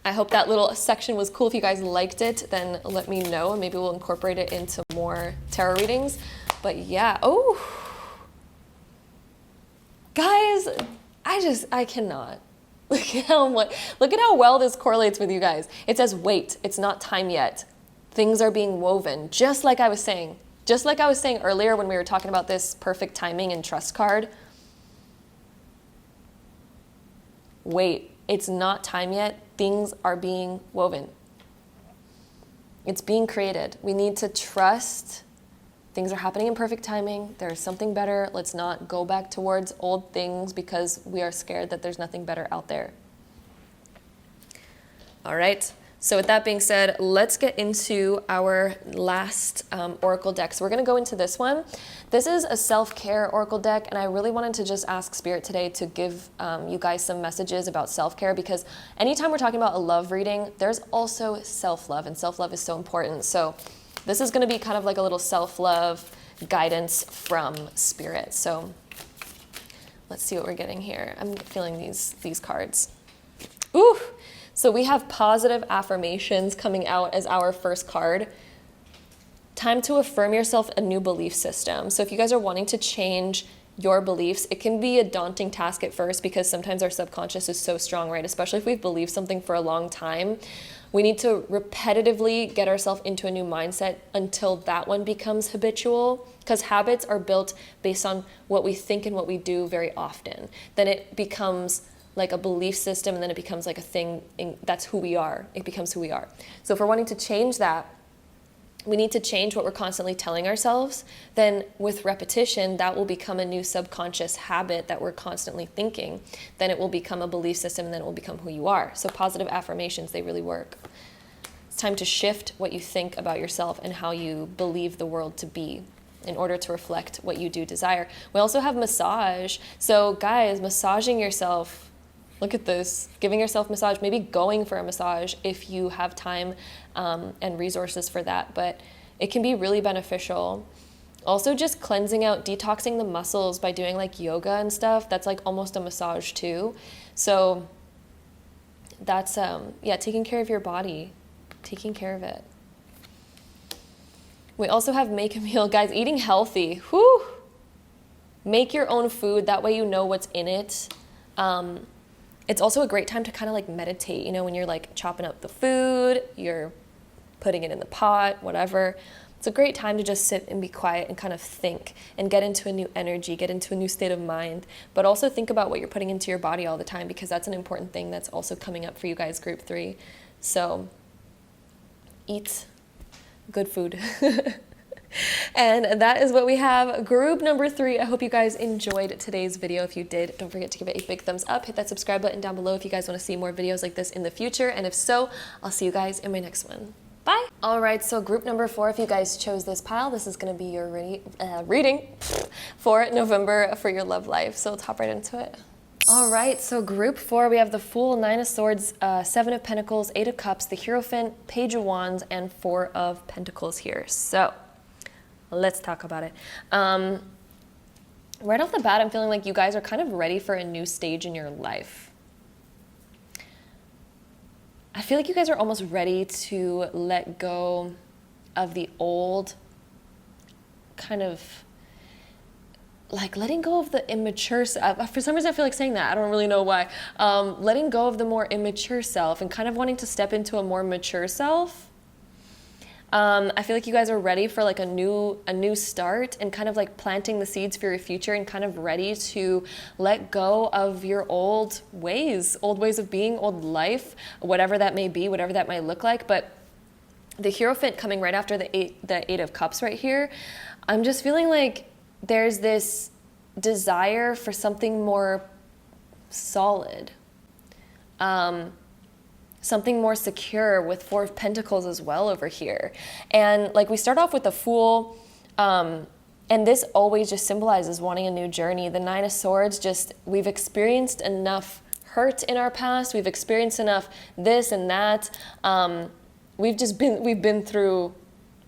I hope that little section was cool. If you guys liked it, then let me know and maybe we'll incorporate it into more tarot readings. But yeah, oh, guys, I cannot. Look at how well this correlates with you guys. It says, wait, it's not time yet. Things are being woven, just like I was saying. Just like I was saying earlier when we were talking about this perfect timing and trust card. Wait, it's not time yet. Things are being woven. It's being created. We need to trust. Things are happening in perfect timing. There's something better. Let's not go back towards old things because we are scared that there's nothing better out there. All right. So with that being said, let's get into our last oracle deck. So we're going to go into this one. This is a self-care oracle deck, and I really wanted to just ask Spirit today to give you guys some messages about self-care, because anytime we're talking about a love reading, there's also self-love, and self-love is so important. So this is going to be kind of like a little self-love guidance from Spirit. So let's see what we're getting here. I'm feeling these cards. Ooh! So we have positive affirmations coming out as our first card. Time to affirm yourself a new belief system. So if you guys are wanting to change your beliefs, it can be a daunting task at first because sometimes our subconscious is so strong, right? Especially if we've believed something for a long time. We need to repetitively get ourselves into a new mindset until that one becomes habitual, because habits are built based on what we think and what we do very often. Then it becomes like a belief system, and then it becomes like a thing, that's who we are. It becomes who we are. So if we're wanting to change that, we need to change what we're constantly telling ourselves. Then with repetition, that will become a new subconscious habit that we're constantly thinking. Then it will become a belief system, and then it will become who you are. So positive affirmations, they really work. It's time to shift what you think about yourself and how you believe the world to be in order to reflect what you do desire. We also have massage. So guys, massaging yourself, look at this, giving yourself massage, maybe going for a massage if you have time and resources for that, but it can be really beneficial. Also just cleansing out, detoxing the muscles by doing like yoga and stuff, that's like almost a massage too. So that's, taking care of your body, taking care of it. We also have make a meal, guys, eating healthy, whew. Make your own food, that way you know what's in it. It's also a great time to kind of like meditate, when you're like chopping up the food, you're putting it in the pot, whatever. It's a great time to just sit and be quiet and kind of think and get into a new energy, get into a new state of mind, but also think about what you're putting into your body all the time, because that's an important thing that's also coming up for you guys, group 3. So eat good food. And that is what we have. Group number 3. I hope you guys enjoyed today's video. If you did, don't forget to give it a big thumbs up. Hit that subscribe button down below if you guys want to see more videos like this in the future. And if so, I'll see you guys in my next one. Bye. All right, so group number 4, if you guys chose this pile, this is going to be your reading for November for your love life. So let's hop right into it. All right, so group 4, we have the Fool, 9 of Swords, 7 of Pentacles, 8 of Cups, the Hierophant, Page of Wands, and 4 of Pentacles here. So let's talk about it. Right off the bat, I'm feeling like you guys are kind of ready for a new stage in your life. I feel like you guys are almost ready to let go of the old, kind of like letting go of the immature self. For some reason I feel like saying that, I don't really know why. Letting go of the more immature self and kind of wanting to step into a more mature self. I feel like you guys are ready for like a new start and kind of like planting the seeds for your future and kind of ready to let go of your old ways of being, old life, whatever that may be, whatever that might look like. But the Hierophant coming right after the eight of Cups right here, I'm just feeling like there's this desire for something more solid. Something more secure with 4 of Pentacles as well over here. And like we start off with the Fool, and this always just symbolizes wanting a new journey. The 9 of Swords, just we've experienced enough hurt in our past. We've experienced enough this and that.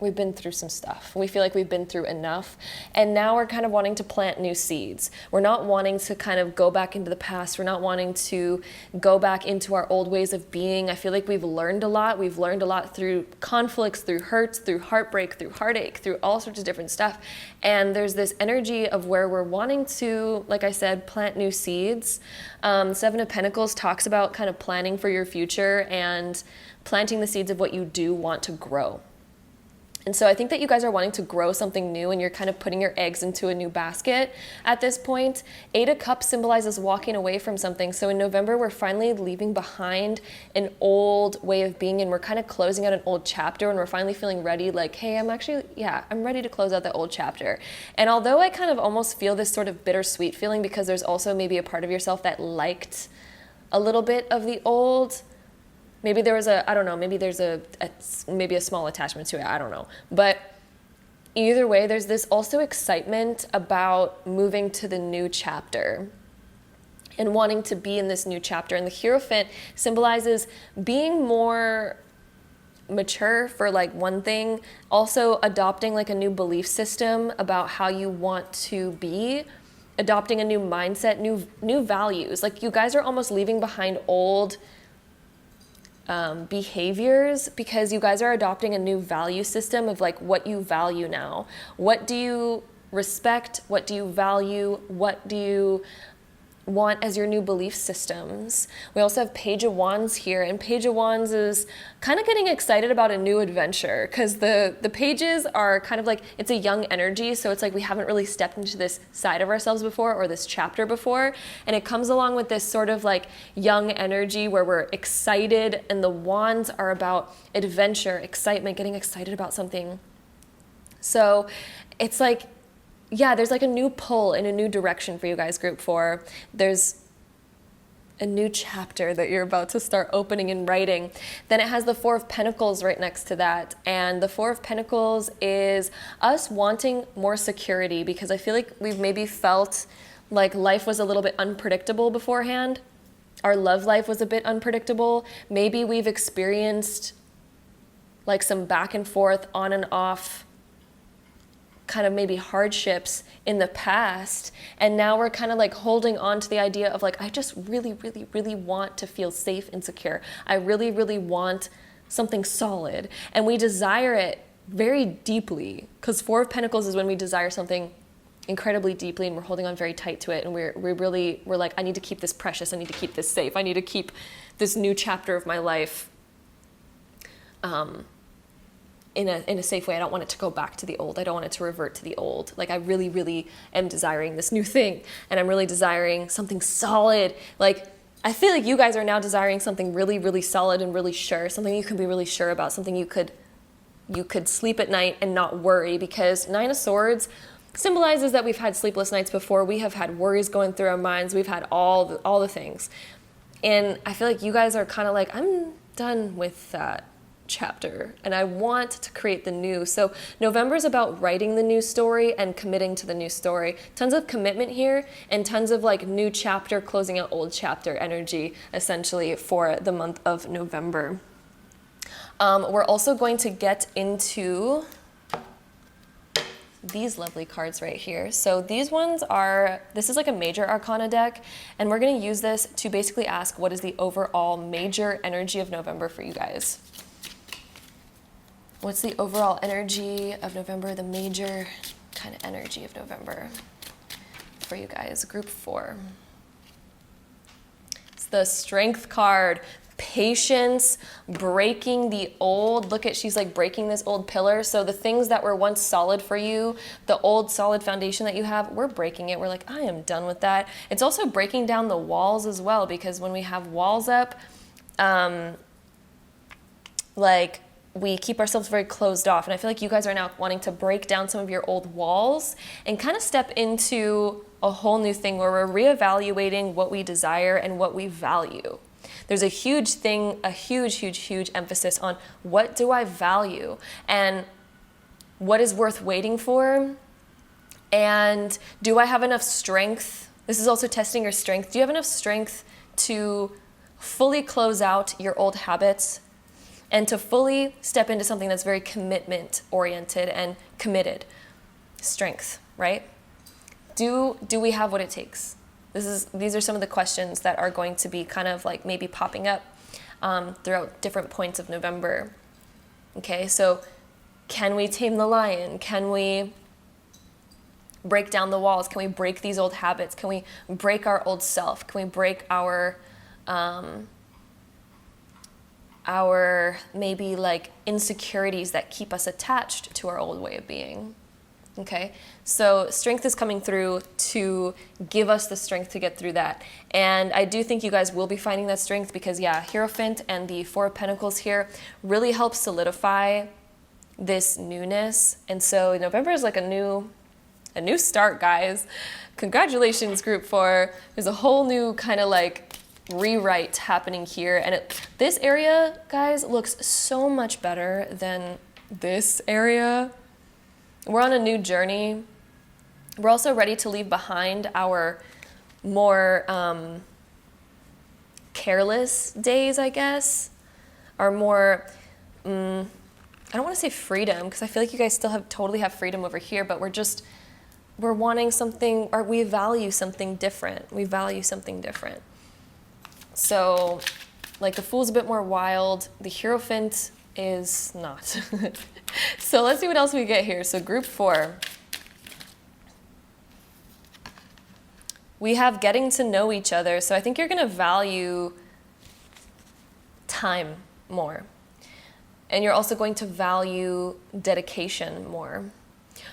We've been through some stuff. We feel like we've been through enough. And now we're kind of wanting to plant new seeds. We're not wanting to kind of go back into the past. We're not wanting to go back into our old ways of being. I feel like we've learned a lot. We've learned a lot through conflicts, through hurts, through heartbreak, through heartache, through all sorts of different stuff. And there's this energy of where we're wanting to, like I said, plant new seeds. 7 of Pentacles talks about kind of planning for your future and planting the seeds of what you do want to grow. And so I think that you guys are wanting to grow something new and you're kind of putting your eggs into a new basket at this point. 8 of Cups symbolizes walking away from something. So in November, we're finally leaving behind an old way of being and we're kind of closing out an old chapter and we're finally feeling ready, like, hey, I'm ready to close out that old chapter. And although I kind of almost feel this sort of bittersweet feeling because there's also maybe a part of yourself that liked a little bit of the old. Maybe there was maybe there's maybe a small attachment to it, I don't know. But either way, there's this also excitement about moving to the new chapter and wanting to be in this new chapter. And the Hierophant symbolizes being more mature for like one thing, also adopting like a new belief system about how you want to be, adopting a new mindset, new values. Like you guys are almost leaving behind old behaviors because you guys are adopting a new value system of like what you value now. What do you respect? What do you value? What do you want as your new belief systems? We also have Page of Wands here, and Page of Wands is kind of getting excited about a new adventure because the pages are kind of like, it's a young energy, so it's like we haven't really stepped into this side of ourselves before or this chapter before, and it comes along with this sort of like young energy where we're excited, and the wands are about adventure, excitement, getting excited about something. So it's like, yeah, there's like a new pull in a new direction for you guys, group 4. There's a new chapter that you're about to start opening and writing. Then it has the 4 of Pentacles right next to that. And the 4 of Pentacles is us wanting more security because I feel like we've maybe felt like life was a little bit unpredictable beforehand. Our love life was a bit unpredictable. Maybe we've experienced like some back and forth, on and off kind of maybe hardships in the past, and now we're kind of like holding on to the idea of like, I just really, really, really want to feel safe and secure. I really, really want something solid, and we desire it very deeply because 4 of Pentacles is when we desire something incredibly deeply and we're holding on very tight to it, and we're like, I need to keep this precious, I need to keep this safe, I need to keep this new chapter of my life in a safe way. I don't want it to go back to the old. I don't want it to revert to the old. Like I really, really am desiring this new thing, and I'm really desiring something solid. Like I feel like you guys are now desiring something really, really solid and really sure, something you can be really sure about, something you could sleep at night and not worry, because 9 of Swords symbolizes that we've had sleepless nights before. We have had worries going through our minds. We've had all the things. And I feel like you guys are kind of like, I'm done with that chapter, and I want to create the new. So November is about writing the new story and committing to the new story. Tons of commitment here and tons of like new chapter, closing out old chapter energy essentially for the month of November. We're also going to get into these lovely cards right here. So these ones are, this is like a major arcana deck, and we're going to use this to basically ask what is the overall major energy of November for you guys. What's the overall energy of November, the major kind of energy of November for you guys? Group 4. It's the Strength card. Patience, breaking the old. Look at, she's like breaking this old pillar. So the things that were once solid for you, the old solid foundation that you have, we're breaking it. We're like, I am done with that. It's also breaking down the walls as well, because when we have walls up, like we keep ourselves very closed off. And I feel like you guys are now wanting to break down some of your old walls and kind of step into a whole new thing where we're reevaluating what we desire and what we value. There's a huge thing, a huge emphasis on what do I value and what is worth waiting for, and do I have enough strength? This is also testing your strength. Do you have enough strength to fully close out your old habits and to fully step into something that's very commitment oriented and committed? Strength, right? Do we have what it takes? These are some of the questions that are going to be kind of like maybe popping up throughout different points of November. Okay, so can we tame the lion? Can we break down the walls? Can we break these old habits? Can we break our old self? Can we break our maybe like insecurities that keep us attached to our old way of being? Okay, so strength is coming through to give us the strength to get through that. And I do think you guys will be finding that strength because, yeah, Hierophant and the Four of Pentacles here really help solidify this newness. And so November is like a new start, guys. Congratulations, Group 4. There's a whole new kind of like rewrite happening here. And this area, guys, looks so much better than this area. We're on a new journey. We're also ready to leave behind our more careless days, I guess. Our more, I don't want to say freedom, because I feel like you guys still totally have freedom over here, but we're wanting something, or we value something different. We value something different. So, like the Fool's a bit more wild. The Hierophant is not. So let's see what else we get here. So Group 4. We have getting to know each other. So I think you're going to value time more. And you're also going to value dedication more.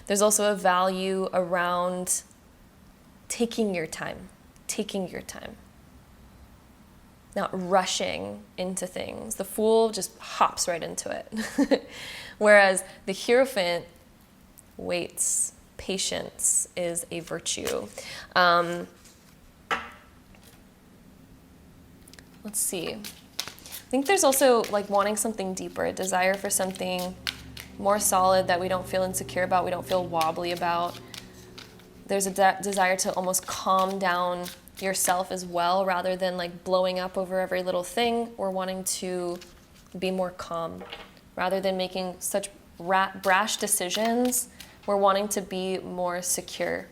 There's also a value around taking your time. Not rushing into things. The Fool just hops right into it. Whereas the Hierophant waits. Patience is a virtue. Let's see. I think there's also like wanting something deeper, a desire for something more solid that we don't feel insecure about, we don't feel wobbly about. There's a desire to almost calm down yourself as well, rather than like blowing up over every little thing. We're wanting to be more calm. Rather than making such brash decisions, we're wanting to be more secure.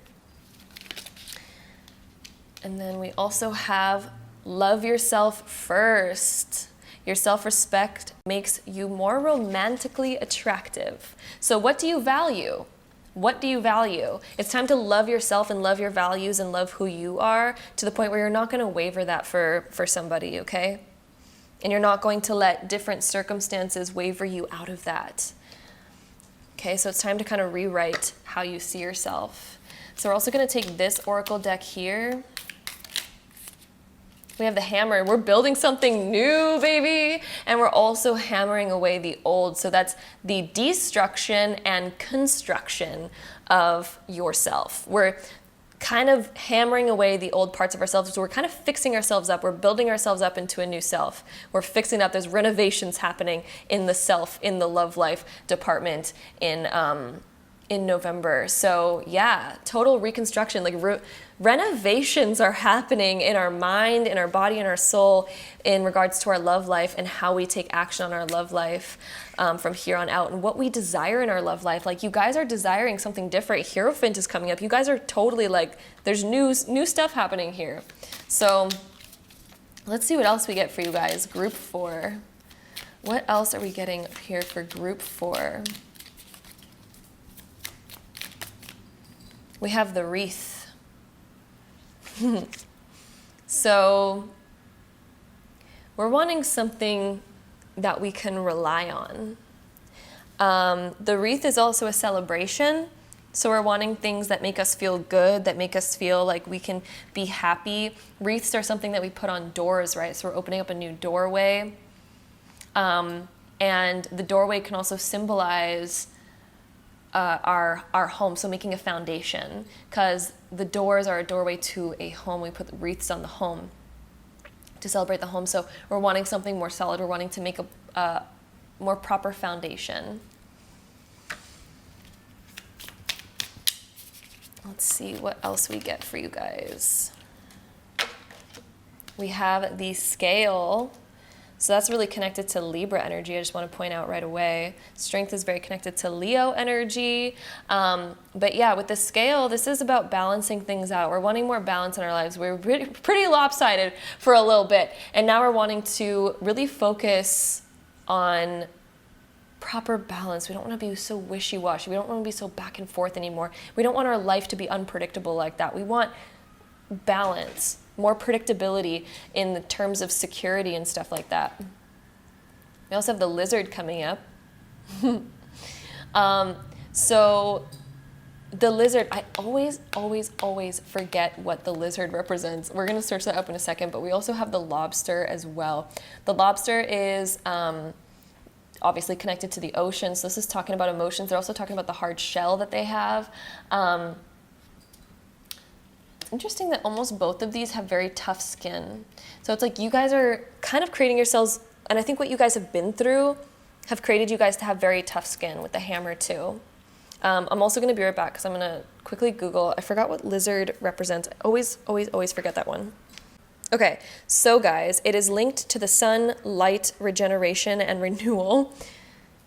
And then we also have love yourself first. Your self-respect makes you more romantically attractive. So what do you value? What do you value? It's time to love yourself and love your values and love who you are to the point where you're not going to waver that for somebody, okay? And you're not going to let different circumstances waver you out of that. Okay, so it's time to kind of rewrite how you see yourself. So we're also going to take this oracle deck here. We have the Hammer. We're building something new, baby. And we're also hammering away the old. So that's the destruction and construction of yourself. We're kind of hammering away the old parts of ourselves. So we're kind of fixing ourselves up. We're building ourselves up into a new self. We're fixing up. There's renovations happening in the self, in the love life department in November. So yeah, total reconstruction, like renovations are happening in our mind, in our body, in our soul, in regards to our love life and how we take action on our love life from here on out, and what we desire in our love life. Like, you guys are desiring something different. Hierophant is coming up. You guys are totally like, there's new stuff happening here. So let's see what else we get for you guys. Group 4. What else are we getting here for group 4? We have the wreath. So we're wanting something that we can rely on. The wreath is also a celebration. So we're wanting things that make us feel good, that make us feel like we can be happy. Wreaths are something that we put on doors, right? So we're opening up a new doorway. And the doorway can also symbolize our home, so making a foundation, because the doors are a doorway to a home. We put wreaths on the home to celebrate the home. So we're wanting something more solid. We're wanting to make a more proper foundation. Let's see what else we get for you guys. We have the scale. So that's really connected to Libra energy. I just want to point out right away. Strength is very connected to Leo energy. But yeah, with the scale, this is about balancing things out. We're wanting more balance in our lives. We were pretty lopsided for a little bit. And now we're wanting to really focus on proper balance. We don't want to be so wishy-washy. We don't want to be so back and forth anymore. We don't want our life to be unpredictable like that. We want balance, more predictability in the terms of security and stuff like that. We also have the lizard coming up. So the lizard, I always forget what the lizard represents. We're going to search that up in a second, but we also have the lobster as well. The lobster is obviously connected to the ocean. So this is talking about emotions. They're also talking about the hard shell that they have. Interesting that almost both of these have very tough skin. So it's like you guys are kind of creating yourselves, and I think what you guys have been through have created you guys to have very tough skin with the hammer too. I'm also going to be right back because I'm going to quickly Google. I forgot what lizard represents. I always forget that one. Okay, so guys, it is linked to the sun, light, regeneration, and renewal.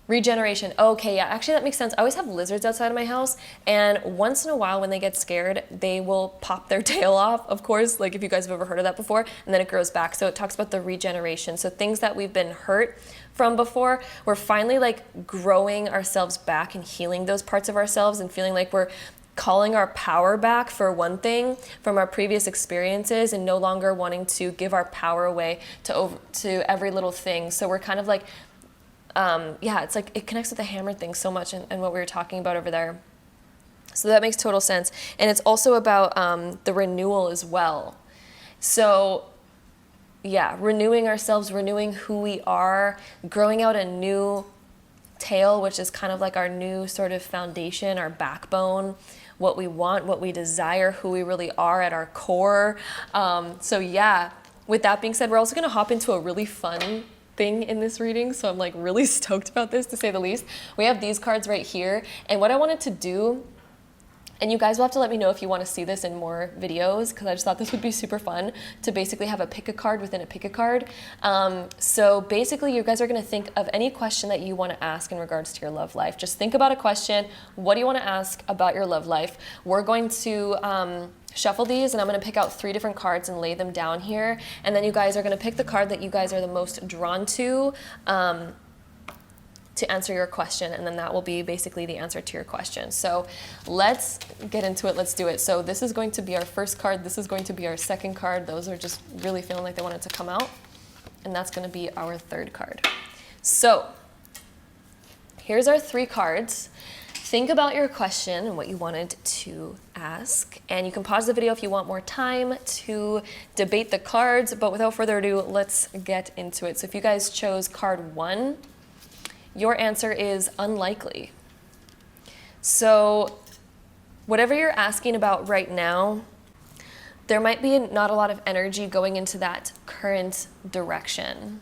Regeneration. Okay, yeah, actually that makes sense. I always have lizards outside of my house, and once in a while when they get scared, they will pop their tail off, of course, like if you guys have ever heard of that before, and then it grows back. So it talks about the regeneration. So things that we've been hurt from before, we're finally like growing ourselves back and healing those parts of ourselves and feeling like we're calling our power back, for one thing, from our previous experiences, and no longer wanting to give our power away to every little thing. So we're kind of like, yeah, it's like it connects with the hammer thing so much, and what we were talking about over there. So that makes total sense. And it's also about the renewal as well. So yeah, renewing ourselves, renewing who we are, growing out a new tail, which is kind of like our new sort of foundation, our backbone, what we want, what we desire, who we really are at our core. So yeah, with that being said, we're also going to hop into a really fun thing in this reading, so I'm like really stoked about this, to say the least. We have these cards right here, and what I wanted to do, and you guys will have to let me know if you want to see this in more videos, because I just thought this would be super fun to basically have a pick a card within a pick a card. So basically you guys are going to think of any question that you want to ask in regards to your love life. Just think about a question. What do you want to ask about your love life? We're going to shuffle these, and I'm going to pick out 3 different cards and lay them down here, and then you guys are going to pick the card that you guys are the most drawn to answer your question, and then that will be basically the answer to your question. So let's get into it. Let's do it. So this is going to be our first card. This is going to be our second card. Those are just really feeling like they wanted to come out, and that's going to be our third card. So here's our 3 cards. Think about your question and what you wanted to ask, and you can pause the video if you want more time to debate the cards, but without further ado, let's get into it. So if you guys chose card 1, your answer is unlikely. So whatever you're asking about right now, there might be not a lot of energy going into that current direction.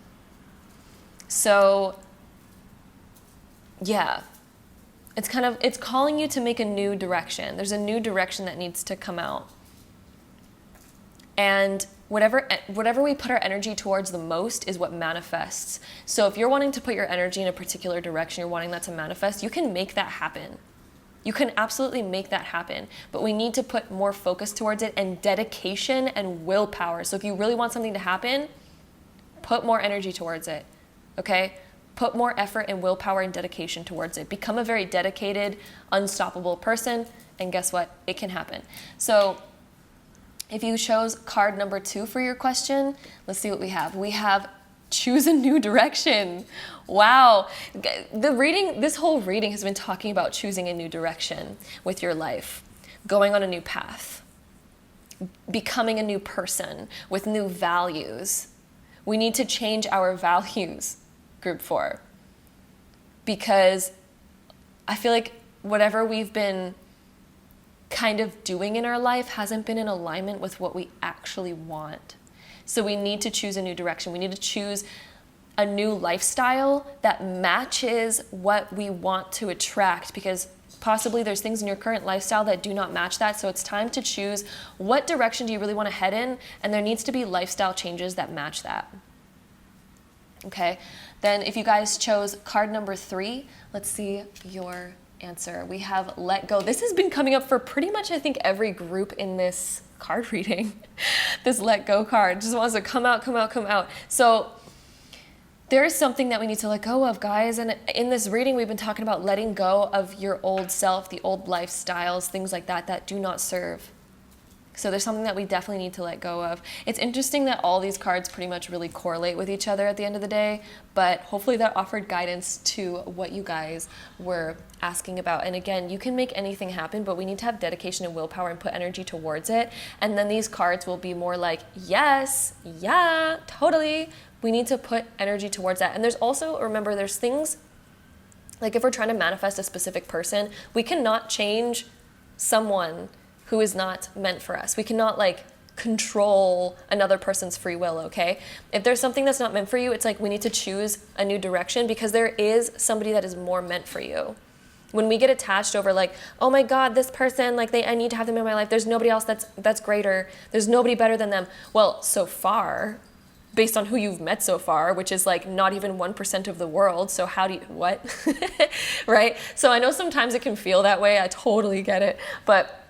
So, yeah, it's calling you to make a new direction. There's a new direction that needs to come out. And whatever we put our energy towards the most is what manifests. So if you're wanting to put your energy in a particular direction, you're wanting that to manifest, you can make that happen. You can absolutely make that happen, but we need to put more focus towards it and dedication and willpower. So if you really want something to happen, put more energy towards it, okay? Put more effort and willpower and dedication towards it. Become a very dedicated, unstoppable person, and guess what? It can happen. So if you chose card number 2 for your question, let's see what we have. We have choose a new direction. Wow. This whole reading has been talking about choosing a new direction with your life, going on a new path, becoming a new person with new values. We need to change our values, group 4, because I feel like whatever we've been kind of doing in our life hasn't been in alignment with what we actually want. So we need to choose a new direction. We need to choose a new lifestyle that matches what we want to attract, because possibly there's things in your current lifestyle that do not match that. So it's time to choose what direction do you really want to head in, and there needs to be lifestyle changes that match that. Okay, then if you guys chose card number 3, let's see your answer. We have let go. This has been coming up for pretty much, I think, every group in this card reading. This let go card just wants to come out, come out, come out. So there is something that we need to let go of, guys. And in this reading, we've been talking about letting go of your old self, the old lifestyles, things like that, that do not serve. So there's something that we definitely need to let go of. It's interesting that all these cards pretty much really correlate with each other at the end of the day, but hopefully that offered guidance to what you guys were asking about. And again, you can make anything happen, but we need to have dedication and willpower and put energy towards it. And then these cards will be more like, yes, yeah, totally. We need to put energy towards that. And there's also, remember, there's things, like if we're trying to manifest a specific person, we cannot change someone who is not meant for us. We cannot control another person's free will, okay? If there's something that's not meant for you, it's like we need to choose a new direction, because there is somebody that is more meant for you. When we get attached over oh my God, this person, I need to have them in my life. There's nobody else that's greater. There's nobody better than them. Well, so far, based on who you've met so far, which is not even 1% of the world. So how do you, what? Right? So I know sometimes it can feel that way. I totally get it. But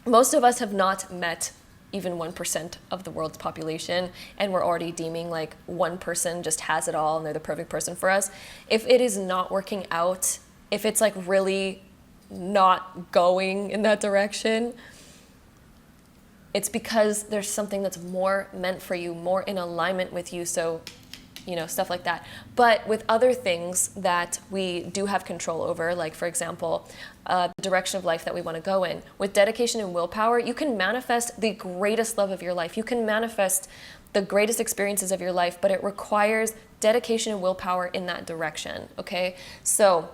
most of us have not met even 1% of the world's population, and we're already deeming one person just has it all and they're the perfect person for us. If it is not working out, if it's really not going in that direction, it's because there's something that's more meant for you, more in alignment with you. So, stuff like that. But with other things that we do have control over, for example, the direction of life that we want to go in, with dedication and willpower, you can manifest the greatest love of your life. You can manifest the greatest experiences of your life, but it requires dedication and willpower in that direction, okay? So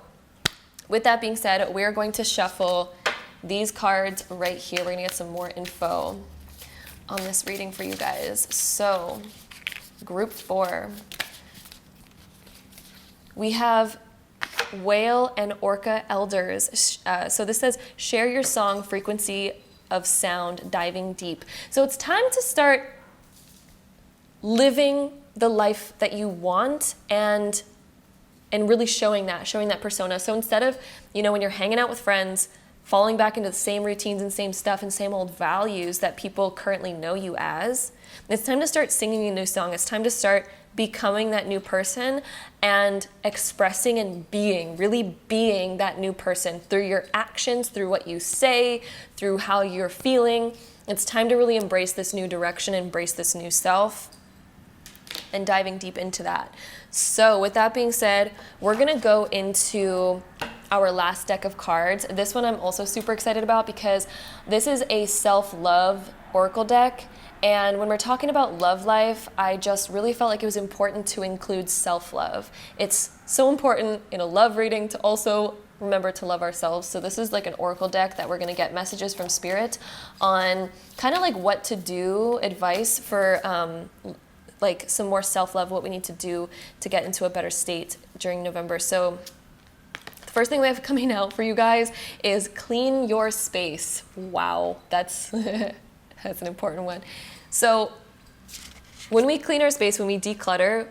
with that being said, we're going to shuffle these cards right here. We're going to get some more info on this reading for you guys. So group 4. We have Whale and Orca Elders. So this says, share your song, frequency of sound, diving deep. So it's time to start living the life that you want and really showing that persona. So instead of, when you're hanging out with friends, falling back into the same routines and same stuff and same old values that people currently know you as, it's time to start singing a new song. It's time to start becoming that new person and expressing and really being that new person through your actions, through what you say, through how you're feeling. It's time to really embrace this new direction, embrace this new self, and diving deep into that. So with that being said, we're gonna go into our last deck of cards. This one I'm also super excited about because this is a self-love oracle deck. And when we're talking about love life, I just really felt like it was important to include self-love. It's so important in a love reading to also remember to love ourselves. So this is like an oracle deck that we're going to get messages from spirit on kind of like what to do, advice for like some more self-love, what we need to do to get into a better state during November. So the first thing we have coming out for you guys is clean your space. Wow, that's that's an important one. So when we clean our space, when we declutter,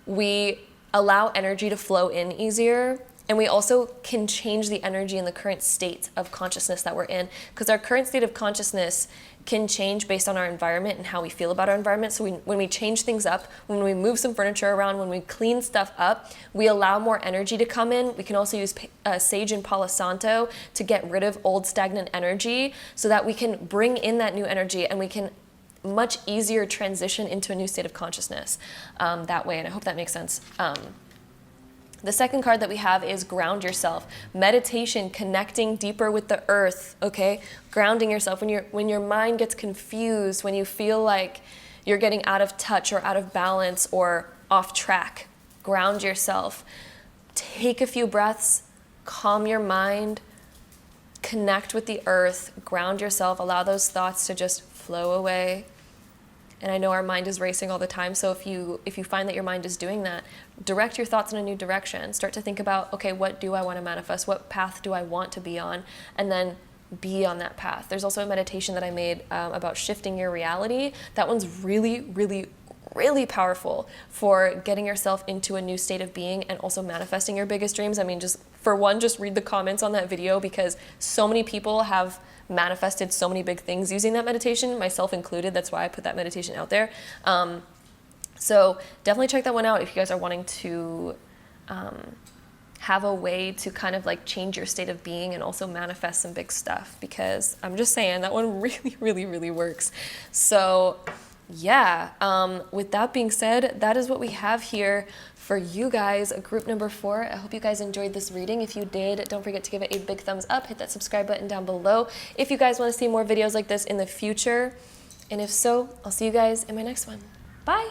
we allow energy to flow in easier, and we also can change the energy in the current state of consciousness that we're in, because our current state of consciousness can change based on our environment and how we feel about our environment. So when we change things up, when we move some furniture around, when we clean stuff up, we allow more energy to come in. We can also use sage and Palo Santo to get rid of old stagnant energy so that we can bring in that new energy, and we can much easier transition into a new state of consciousness that way. And I hope that makes sense. The second card that we have is ground yourself. Meditation, connecting deeper with the earth, okay? Grounding yourself when your mind gets confused, when you feel like you're getting out of touch or out of balance or off track. Ground yourself. Take a few breaths, calm your mind, connect with the earth, ground yourself, allow those thoughts to just flow away. And I know our mind is racing all the time, so if you find that your mind is doing that, direct your thoughts in a new direction. Start to think about, okay, what do I want to manifest? What path do I want to be on? And then be on that path. There's also a meditation that I made about shifting your reality. That one's really, really, really powerful for getting yourself into a new state of being and also manifesting your biggest dreams. I mean, just read the comments on that video, because so many people have manifested so many big things using that meditation, myself included. That's why I put that meditation out there. So definitely check that one out if you guys are wanting to have a way to kind of like change your state of being and also manifest some big stuff, because I'm just saying that one really, really, really works. So yeah, with that being said, that is what we have here for you guys, group number 4. I hope you guys enjoyed this reading. If you did, don't forget to give it a big thumbs up, hit that subscribe button down below if you guys want to see more videos like this in the future. And if so, I'll see you guys in my next one. Bye.